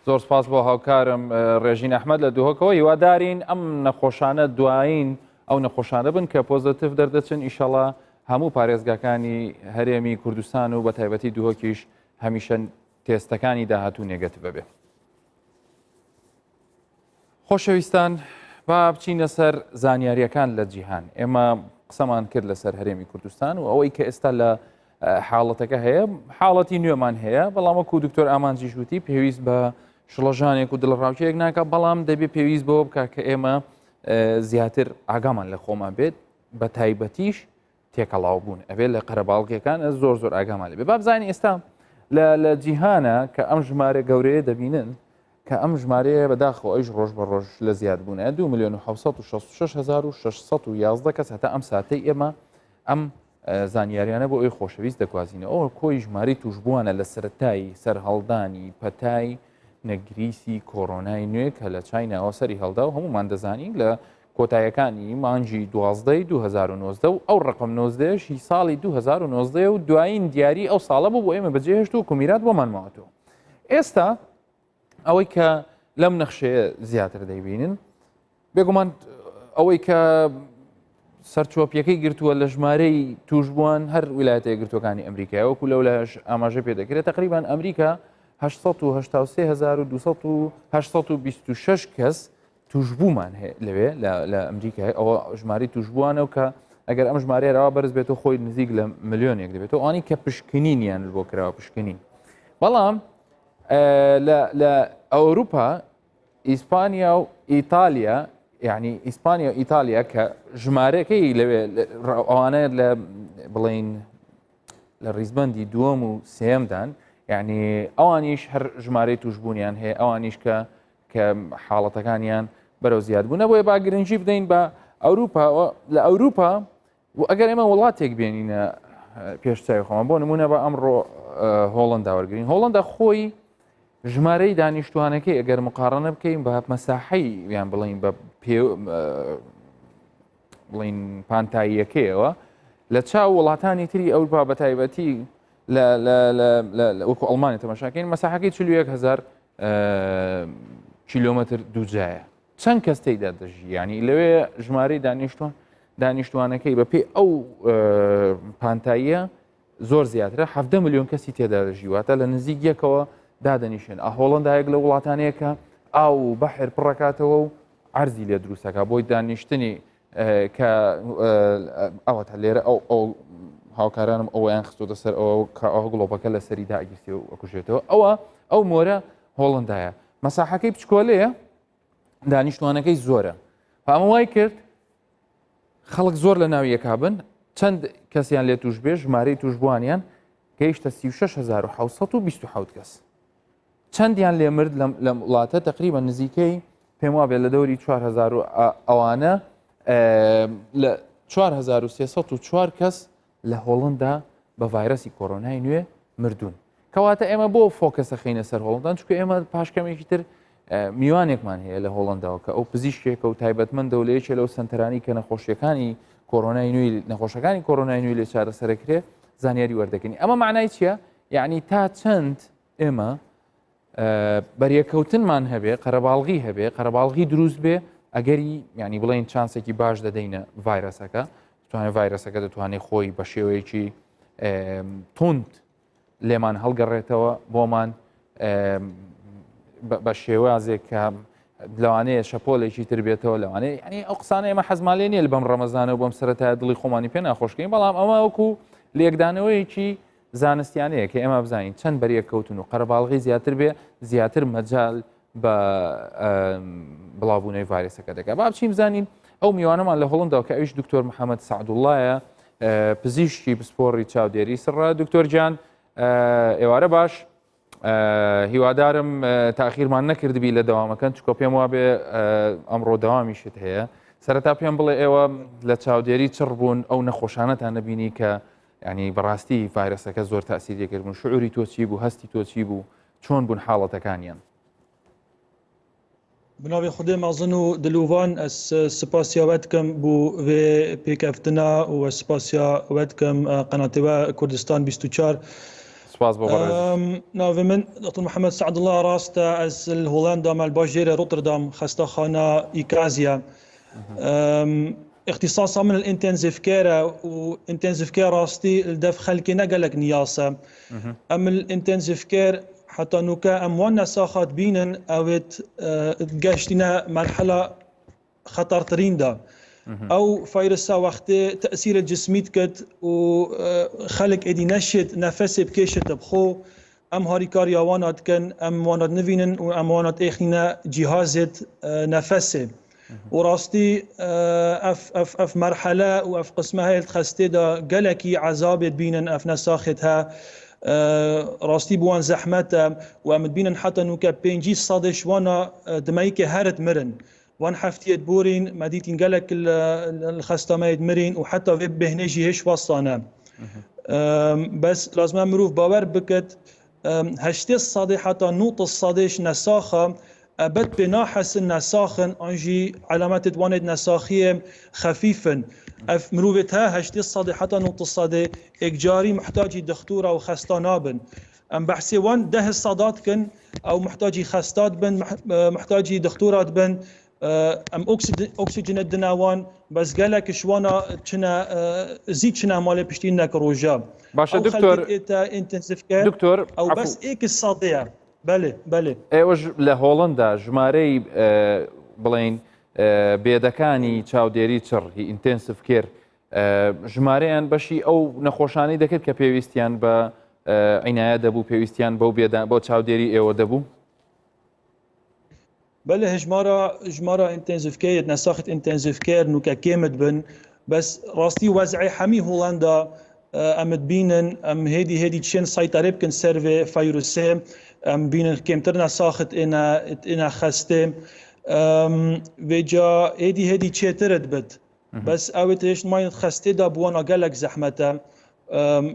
زۆر سپاس بۆ هاوکارم ڕێژین ئەحمەد لە دووهۆکەوە هیوادارین ئەم نەخۆشانە دوایین ئەو نەخۆشانە بن کە پۆزتیڤ دەردەچن ئیشەڵا هەموو پارێزگاکانی هەرێمی کوردستان و بە تایبەتی دووهۆکیش هەمیشە تێستەکانی داهاتوو نێگەت ببێ. خۆشەویستان با بچینە سەر زانیاریەکان لە جیهان. ئێمە قسەمان کرد لەسەر هەرێمی کوردستان و ئەوەی کە ئێستا لە حاڵەتەکە هەیە حاڵەتی نوێمان هەیە بەڵام وەکو دکتۆر ئامانجی ژووتی پێویست بە شڵەژانێک و دڵڕاوچەیەک ناکە بەڵام دەبێت پێویست بۆ بکە کە ئێمە زیاتر ئاگامان لە خۆمان بێت بە تایبەتیش تێکەڵاو بوون ئەبێت لە قەرەباڵغیەکان زۆر زۆر ئاگامان لێ بێ با بزانین ئێستا لە جیهانە کە ئەم ژمارە گەورەیە دەبینن کە ئەم ژمارەیە بەداخەوە ئەویش ڕۆژ بە ڕۆژ لە زیاد بوونە 2,766,600 کەس هەتا ئەم ساتەی ئێمە ئەم زانیاریانە بۆ ئەوی خۆشەویست دەگوازینە ئەوە کۆی ژماری توشبووانە لە سەرەتایی سەرهەڵدانی پەتای نەگریسی کۆرۆنای نوێ کە لە چایناوە سەری هەڵدا و هەمومان دەزانین لە کۆتاییەکانی مانجی 12 2009 و ئەو ڕقم 90 ساڵی 2009 و دوایین دیاری ئەو ساڵە بوو بۆ ئێمە بەجێهێشت و کومیرات بۆمان ماوەتەوە. ئێستا ئەوەی کە لەم نەخشەیە زیاتر دەیبینن بێگومان ئەوەی کە سەرچۆپیەکەی گرتووە لە ژمارەی توشبووان هەر ویلایەتە گرتوەکانی ئەمریکای وەکو لەولایش ئاماژە پێ دەکرێت تقریبان ئەمریکا 826 کەس توشبوومان هەیە لەوێ لە ئەمریکای ئەوە ژماری توشبووانە و کە ئەگەر ئەم ژمارەیەەوە بەرز بێتەوە خۆی نزیک لە ملیۆنێک دەبێتەوە ئەوانی کە پشکنینیان بۆ کراوە پشکنین. بەڵام لە ئەوروپا ئیسپانیا و ئیتالیا یعنی ئیسپانیا و ئیتالیا کە ژمارەکەی لەوێ ئەوانە لە بڵین لە ڕیزبەندی دووەم و سێمدان یعنی ئەوانیش هەر ژمارەی توشبوونیان هەیە ئەوانیش کە حاڵەتەکانیان بەرەو زیاد بوونە بۆیە با گرنگی بدەین بە ئەوروپا لە ئەوروپا و ئەگەر ئێمە وڵاتێک بێنینە پێشچوی خۆمان بۆ نمونە بە ئەمڕۆ هۆڵندا وەرگین هۆڵندا خۆی ژمارەی دانیشتوانەکەی ئەگەر مقارنە بکەین بە مەساحەی یان بڵین بە بڵین پانتاییەکەیەوە لە چاو وڵاتانی تری ئەوروپا بە تایبەتی وەکو ئەڵمانی تەماشاکەین مەساحەکەی 41,000 کیلۆمەتر دووجایە. چەند کەس تێیدا دەژی ینی لەوێ ژمارەی دانیشتوانەکەی بە پێی ئەو پانتاییە زۆر زیاترە 7 ملیۆن کەسی تێدا دەژیواتە لە نزیک یەکەوە دادەنیشن. هۆڵندایەک لە وڵاتانەیەکە ئاو بەحر پڕکاتەوە و عەرزی لێ دروستەکە بۆی دانیشتنی کە ئەوە لێرە ئەو هاوکارانم ئەویان خستۆتە سەر ئەوە گڵۆپەکە لە سەری داگیرسی و ئەکوژێتەوە ئەو مۆرە هۆڵندایە مەساحەکەی بچکۆلەیە دانیشتوانەکەی زۆرە ئەمە وای کرد خەڵک زۆر لە ناوی یەکابن چەند کەسیان لێ توش بێ ژمارەی توشبووانیان گەیشتە 36,727 کەس چەندیان لێ مرد لە وڵاتە تقریبا نزیکەی پێم وابێت لە دەوری 4,000 ئەوانە لە 4,304 کەس لە هۆڵندا بە ڤایرەسی کۆرۆنای نوێ مردوون کەواتە ئێمە بۆ فۆکەسە خینە سەر هۆڵندان چکە ئێمە پاشکەمێکی تر میوانێکمان هەیە لە هۆڵنداوە کە ئەو پزیشکێکە و تایبەتمەندە و لەیەکێ لەو سنتەرانی کە نەخۆشیەکانی کۆرۆنای نوێی نەخۆشەکانی کۆرۆنای نوێی لێ چارەسەرەکرێ زانیاری وەردەکەنی ئەمە معنای چییە؟ یعنی تا چەند ئێمە بەریەکەوتنمان هەبێ قەرەباڵغی هەبێ قەرەباڵغی دروست بێ ئەگەری ینی بڵێن چانسێکی باش دەدەینە ڤایرەسەکە دەتوانێت ڤایرەسەکە دەتوانێت خۆی بە شێوەیەکی تند لێمان هەڵگەڕێتەوە بۆمان بە شێوازێک کە لەوانەیە شەپۆلێکی تر بێتەوە لەوانەیە ینی ئەو قسانە ئێمە حەزمان لێ نییە بەم ڕەمەزانە و بەم سەرەتایە دڵی خۆمانی پێ ناخۆشکەین بەڵام ئەمە وەکو لێکدانەوەیکی زانستیانەیە کە ئێمە بزانین چەند بەریەک کەوتن و قەرەباڵغی زیاتر بێ زیاتر مەجال بە بڵاوبوونەوەی ڤایرۆسەکە دەکات. با بچین بزانین ئەو میوانەمان لە هۆڵنداوە کە ئەویش دکتۆر محەممەد سەعدوڵایە پزیشکی پسپۆڕی چاودێری سڕە. دکتۆر گیان ئێوارە باش، هیوادارم تاخیرمان نەکردبی لە دەوامەکەن چکۆ پێم وابێ ئەمڕۆ دەوامیشت هەیە. سەرەتا پێم بڵێ ئێوە لە چاودێری چڕ بوون ئەو نەخۆشانەتان نەبینی کە ینی بەڕاستی ڤایرۆسەکە زۆر تاسیریەکردبوون، شعوری تۆچی بوو، هەستی تۆچی بوو، چۆن بوون حاڵەتەکانیان؟ بناوی خودێ مازن و دلوڤان ئەس سپاسیا وەتکەم بۆ vê pêkeftina û spasiya wetkim qenatêwe Kurdistan 24. سپاس بۆ بەڕێز. Navê min Dr. Muhammed Saedullah rast e, ez li Holanda me li bajêrê Rotterdam xestaxana îkaziye. اختصاصا من الانتنزيفكير وانتنزيفكير راستي الدف خلكي نقلك نياسه ام الانتنزيفكير حتى نوكا ام وانا ساخات بينن اوت قاشتنا مرحله خطر ترين دا او فيروسا وقت تاثير الجسميت كت وخلق ادي نشت نفس بكيشت بخو ام هاريكاريا وانات كان ام وانات نفينن وام وانات اخينا جهازت نفسه وراستي اف مرحله واف قسمها هي الخستي دا قلكي عذاب بينن اف نساختها راستي بوان زحمته وامد بينن حتى نوكا بينجي صادش وانا دميك هرت مرن وان حفتيت بورين مديتين قلك الخستمايد مرين وحتى في بهنجي هش وصانا بس لازم مروف باور بكت هشتي الصادي حتى نوط الصادش نساخه أبد بناحس النساخن أنجي علامات تواند نساخية خفيفا أف مروفتها هشتي الصادي حتى نوط الصادي إجاري محتاجي دكتورة وخستانابن أم بحسي وان ده الصادات كن أو محتاجي خستات بن محتاجي دكتورات بن أم أكسجين الدناوان بس قالك شوانا كنا زيد كنا مالي بشتينا كروجاب باشا دكتور دكتور أو بس إيك الصادية بله ئێوەش لە هۆڵندا ژمارەی بڵین بێدەکانی چاودێری چڕ ئینتێنسیڤ کێر ژمارەیان بەشی ئەو نەخۆشانەی دەکرد کە پێویستیان بە عینایە دەبوو، پێویستیان بۆ چاودێری ئێوە دەبوو؟ بله ژمارە ئینتێنسیڤکێر نەساخت ئینتێنسیڤکێر نوکە کێمت بن بەس ڕاستی وەزعی هەمی هۆڵندا ئەمت بینن ئەم هێدی چێن سایتەرێ بکەن سەرڤێ فایرۆسێ ام بين كمترنا ساخت انا خستم وجا هدي تشترد بد بس اوت ايش ما خسته دا بوانا قالك زحمته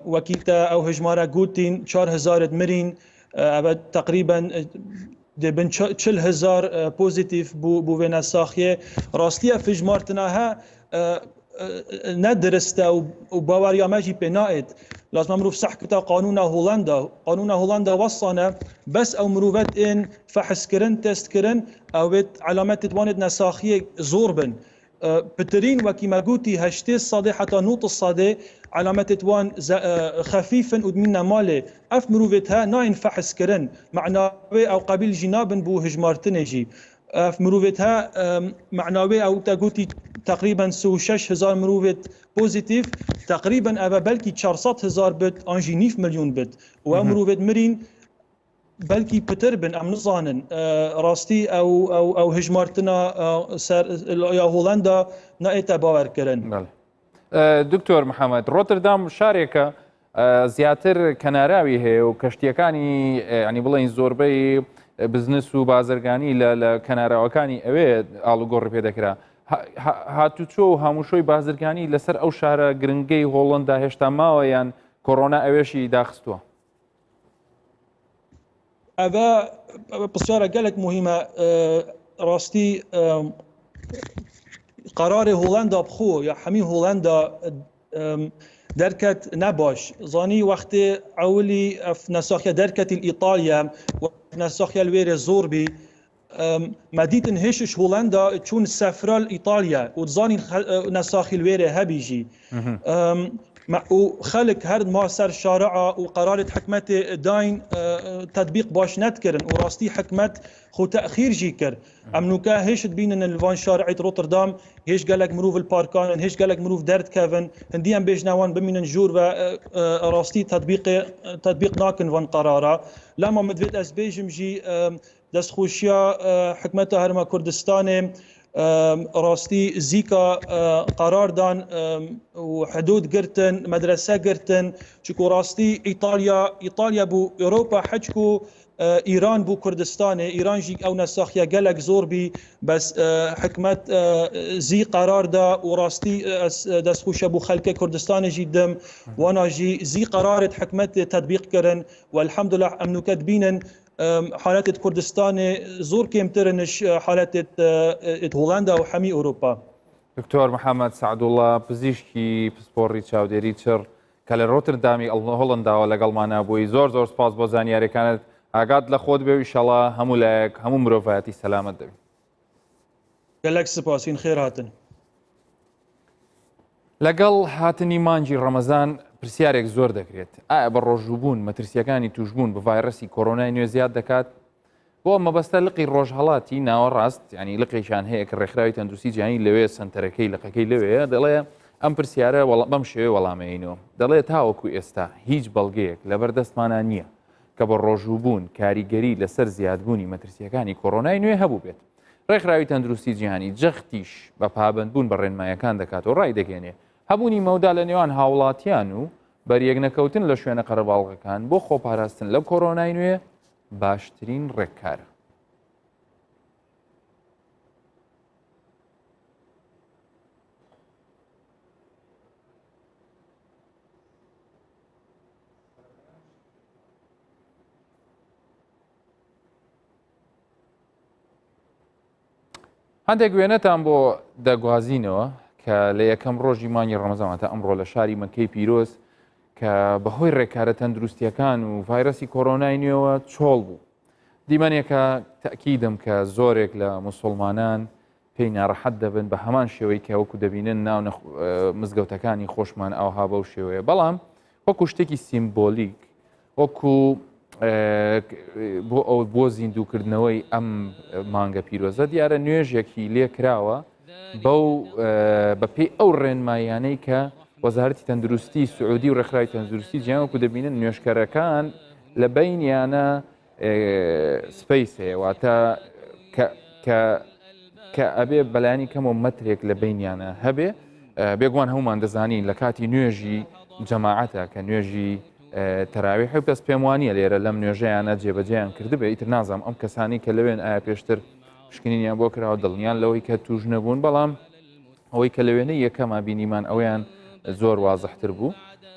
وكيلتا او هجمارا قوتين 4000 مرين ابد تقريبا دبن 4000 بوزيتيف بو فينا ساخيه راستيه في جمارتناها ندرسته وباوريا ماجي بنائت لازم مروف صح كتا قانون هولندا وصانا بس او مروفات ان فحص كرن تست كرن او علامات توانت نساخيه زوربن بترين وكيما قلتي هشتي الصادي حتى نوط الصادي علامات توان خفيفا ودمنا مالي اف مروفتها ناين فحص كرن معناه او قبيل جنابن بو هجمارتنجي اف مروفتها معناوي او تقولتي تقريبا سو 6000 مروفت بوزيتيف تقريبا ابا بلكي 400000 بت انجي 9 مليون بت ومروفت مرين بلكي بتربن ام نظانن راستي او هجمارتنا يا هولندا نايتا باور كرن. دكتور محمد روتردام شارێکە زیاتر کەناراوی هەیە و کەشتیەکانی ینی بڵین زۆربەی بزنس و بازرگانی لە کەناراوەکانی ئەوێ ئاڵوگۆڕی پێ دەکرا. هاتوچۆ و هەمووشۆی بازرگانی لەسەر ئەو شارە گرنگەی هۆڵندا هێشتا ماوە یان کۆڕۆنا ئەوێشی داخستووە؟ ئەvە پرسیارە گەلێک مهمە ڕاستی قرارê هۆڵندا بخۆ یا هەمی هۆڵندا دەرکەت نەباش زانی وەختێ ئەولی نەساخیە دەرکەتی ئیتالیا نەساخیە لێرە زۆر بی ما ديتن هيشش هولندا تشون سافرال ايطاليا وتزاني نساخي الويري هبيجي وخلق هرد ما سر شارع وقرارة حكمت داين تطبيق باش نتكرن وراستي حكمت خو تأخير جيكر امنوكا هيش تبين الفان شارعي روتردام هيش قالك مروف الباركان هيش قالك مروف دارت كافن هنديان بيجناوان بمن نجور راستي تطبيق ناكن فان قرارة لما مدفيت اس بيجم جي دست خوشيا حكمتها هرما كردستاني راستي زيكا قرار دان وحدود قرتن مدرسة قرتن شكو راستي إيطاليا بو أوروبا حجكو إيران بو كردستان إيران جيك أو نساخيا قلق زور بي بس حكمت زي قرار دا وراستي دست خوشة بو خلق كردستان جيدم وانا جي زي قرارة حكمت تطبيق كرن والحمد لله أمنو كاتبينن حالات كردستان زور كيمترنش حالات هولندا وحمي أوروبا دکتۆر محەممەد سعدوڵڵا پزیشکی پسپۆڕی چاودێری چڕ کە لە ڕۆتردامی هۆڵنداوە لەگەڵمانە بووی زۆر سپاس بۆ زانیاریەکانت ئاگات لە خۆت بێ و ئیشەڵا هەموو لایەک هەموو مرۆڤایەتی سەلامەت دەبێت. گەلەک سپاسین خێر هاتن. لەگەڵ هاتنی مانجی ڕەمەزان پرسیارێک زۆر دەکرێت ئایا بە ڕۆژووبوون مەترسیەکانی توشبوون بە ڤایرەسی کۆرۆنای نوێ زیاد دەکات بۆ مەبەستە لقی ڕۆژهەڵاتی ناوەڕاست ینی لقیشان هەیە کە ڕێکخراوی تەندروستی جیهانی لەوێ سنتەرەکەی لقەکەی لەوەیە دەڵێ ئەم پرسیارە بەم شێوێ وەڵامەینەوە دەڵێ تاوەکو ئێستا هیچ بەڵگەیەک لەبەردەستمانە نییە کە بە ڕۆژووبوون کاریگەری لەسەر زیادبوونی مەترسیەکانی کۆرۆنای نوێ هەبوو بێت. ڕێکخراوی تەندروستی جیهانی جەختیش بە پابەندبوون بە ڕێنمایەکان دەکات و ڕای دەگەێنێ هەبوونی مەودا لە نێوان هاوڵاتیان و بەریەک نەکەوتن لە شوێنە قەرەباڵغەکان بۆ خۆپاراستن لە کۆرۆنای نوێ باشترین ڕێککارە. هەندێک وێنەتان بۆ دەگوازینەوە کە لە یەکەم ڕۆژی مانگی ڕەمەزان تا ئەمڕۆ لە شاری مەکەی پیرۆز کە بەهۆی ڕێککارە تەندروستیەکان و ڤایرەسی کۆرۆنای نوێەوە چۆڵ بوو. دیمەنێکە تەکیدم کە زۆرێک لە موسڵمانان پێی ناڕەحەت دەبن بە هەمان شێوەی کە وەکو دەبینن ناو مزگەوتەکانی خۆشمان ئاوها بەو شێوەیە بەڵام وەکو شتێکی سیمبۆلیک وەکو بۆ زیندووکردنەوەی ئەم مانگە پیرۆزە دیارە نوێژێکی لێکراوە بەو بەپێی ئەو ڕێنمایانەی کە وەزارەتی تەندروستی سعودی و ڕێکخراوی تەندروستی جیهان وەکو دەبینن نوێژکەرەکان لە بینیانە سپەیس هەیە واتە کە ئەبێ بەلایانی کەمەوە مەترێک لە بینیانە هەبێ بێگوان هەمومان دەزانین لە کاتی نوێژی جەماعەتە کە نوێژی تەراویح پس پێم وانە لێرە لەم نوێژەیانە جێبەجێیان کردبێ ئیتر نازانم ئەم کەسانی کە لەوێن ئایا پێشتر پشکنینیان بۆ کراوە دڵنیان لەوەی کە توش نەبوون بەڵام ئەوەی کە لەوێنەی یەکەما بینیمان ئەویان زۆر وازەحتر بوو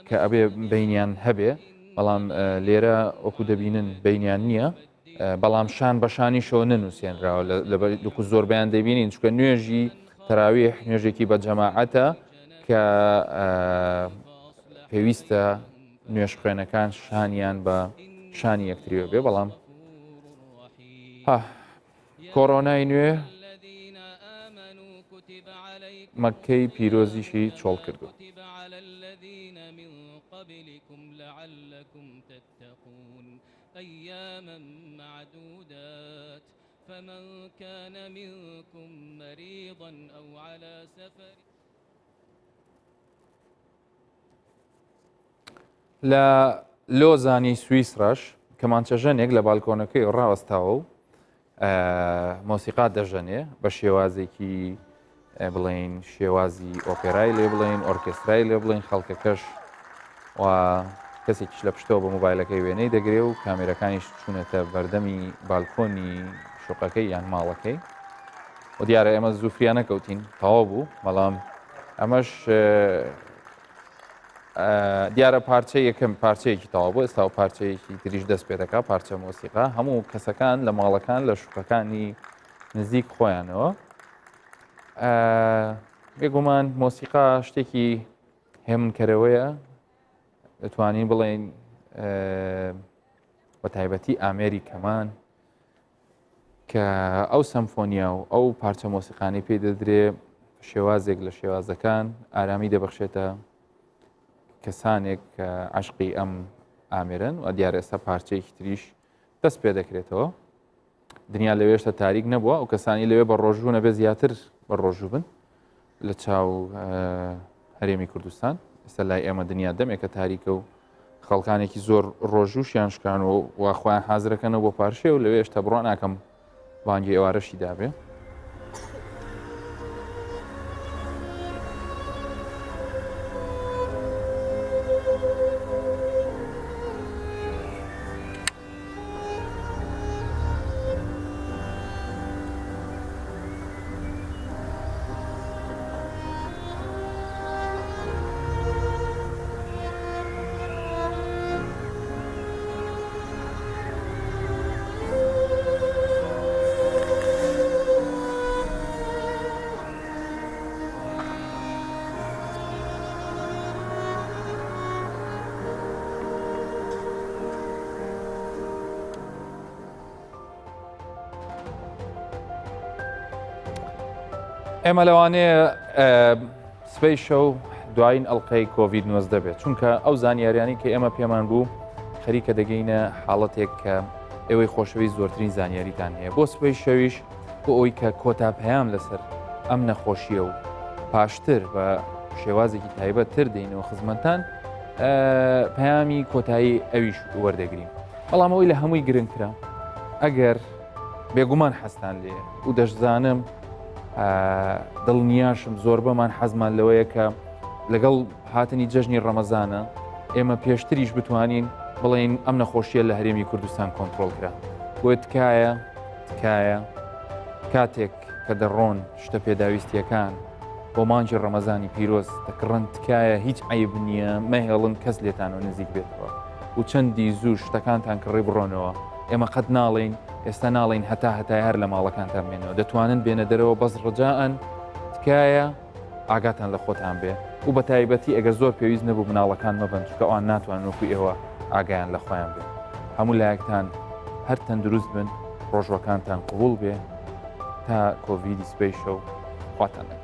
کە ئەبێ بینیان هەبێ بەڵام لێرە وەکو دەبینن بینیان نییە بەڵام شان بەشانی شەوە نەنووسێنراوە لەکو زۆربیان دەبینین چکە نوێژی تەراویح نوێژێکی بە جەماعەتە کە پێویستە نوێش خوێنەکان شانیان بە شانی یەکتریوە بێ بەڵام کۆرۆنای نوێ مەکەی پیرۆزیشی چۆڵ کردو. لە لۆزانی سویسڕەش کەمانچەژەنێک لە بالکۆنەکەی ڕاوەستاوە و مۆسیقا دەژەنێ بە شێوازێکی بڵین شێوازی ئۆپێرای لێ بڵین ئۆرکسترای لێ بڵین خەڵکەکەش و کەسێکیش لە پشتەوە بە مۆبایلەکەی وێنەی دەگرێ و کامێرەکانیش چوونەتە بەردەمی بالکۆنی شوقەکەی یان ماڵەکەی و دیارە ئێمە زوفریان نەکەوتین تەواو بوو بەڵام ئەمەش دیارە پارچە یەکەم پارچەیەکی تەواو بوو ئێستا و پارچەیەکی تریش دەست پێ دەکات پارچە مۆسیقا هەموو کەسەکان لە ماڵەکان لە شوقەکانی نزیک خۆیانەوە بێگومان مۆسیقا شتێکی هێمنکەرەوەیە دەتوانین بڵێن بە تایبەتی ئامێری کەمان کە ئەو سەمفۆنیا و ئەو پارچە مۆسیقانی پێی دەدرێ شێوازێک لە شێوازەکان ئارامی دەبەخشێتە کەسانێک کە عشقی ئەم ئامێرن و دیارە ئێستا پارچەیەکی تریش دەست پێ دەکرێتەوە. دنیا لەوێشتا تاریک نەبووە و کەسانی لەوێ بە ڕۆژوو نەبێ زیاتر بە ڕۆژوو بن لە چاو هەرێمی کوردستان. ئێستا لای ئێمە دنیا دەمێکە تاریکە و خەڵکانێکی زۆر ڕۆژوشیان شکان و واخوایان حازرەکەنەوە بۆ پارشێ و لەوێ هێشتا بڕۆ ناکەم بانگی ئێوارەشی دابێ. ئێمە لەوانەیە سبەی شەو دوایین ئەڵلقەی کۆڤید-19 بێت چونکە ئەو زانیاریانی کە ئێمە پێمان بوو خەریکە دەگەینە حاڵەتێک کە ئێوەی خۆشەویست زۆرترین زانیاریتان هەیە بۆ سبەی شەویش بۆ ئەوی کە کۆتا پەیام لەسەر ئەم نەخۆشیە و پاشتر بە شێوازێکی تایبەت تر دێنەوە خزمەتان پەیامی کۆتایی ئەویش وەردەگرین. بەڵام ئەوی لە هەمووی گرنگترە ئەگەر بێگومان حەستان لێ و دەشزانم دڵنیاشم زۆر بەمان حەزمان لەوەیە کە لەگەڵ هاتنی جەژنی ڕەمەزانە ئێمە پێشتریش بتوانین بڵێن ئەم نەخۆشیە لە هەرێمی کوردستان کۆنتترۆل کرا. بۆ تکایە کاتێک کە دەڕۆن شتە پێداویستیەکان بۆ مانجی ڕەمەزانی پیرۆز دەکڕن تکایە هیچ عیب نییە مەهێڵن کەس لێتانەوە نزیک بێتەوە و چەندی زوو شتەکانتان کڕێ بڕۆنەوە. ئێمە قەت ناڵین ئێستا ناڵین هەتا هەر لە ماڵەکانتان بێنەوە دەتوانن بێنە دەرەوە بەس ڕجاءن تکایە ئاگاتان لە خۆتان بێ و بە تایبەتی ئەگەر زۆر پێویست نەبوو مناڵەکان مەبن چکە ئەوان ناتوانن وەکو ئێوە ئاگایان لە خۆیان بێ. هەموو لایەکتان هەر تەندروست بن ڕۆژوەکانتان قوبوڵ بێ تا کۆڤیدی سبەی شەو خواتان.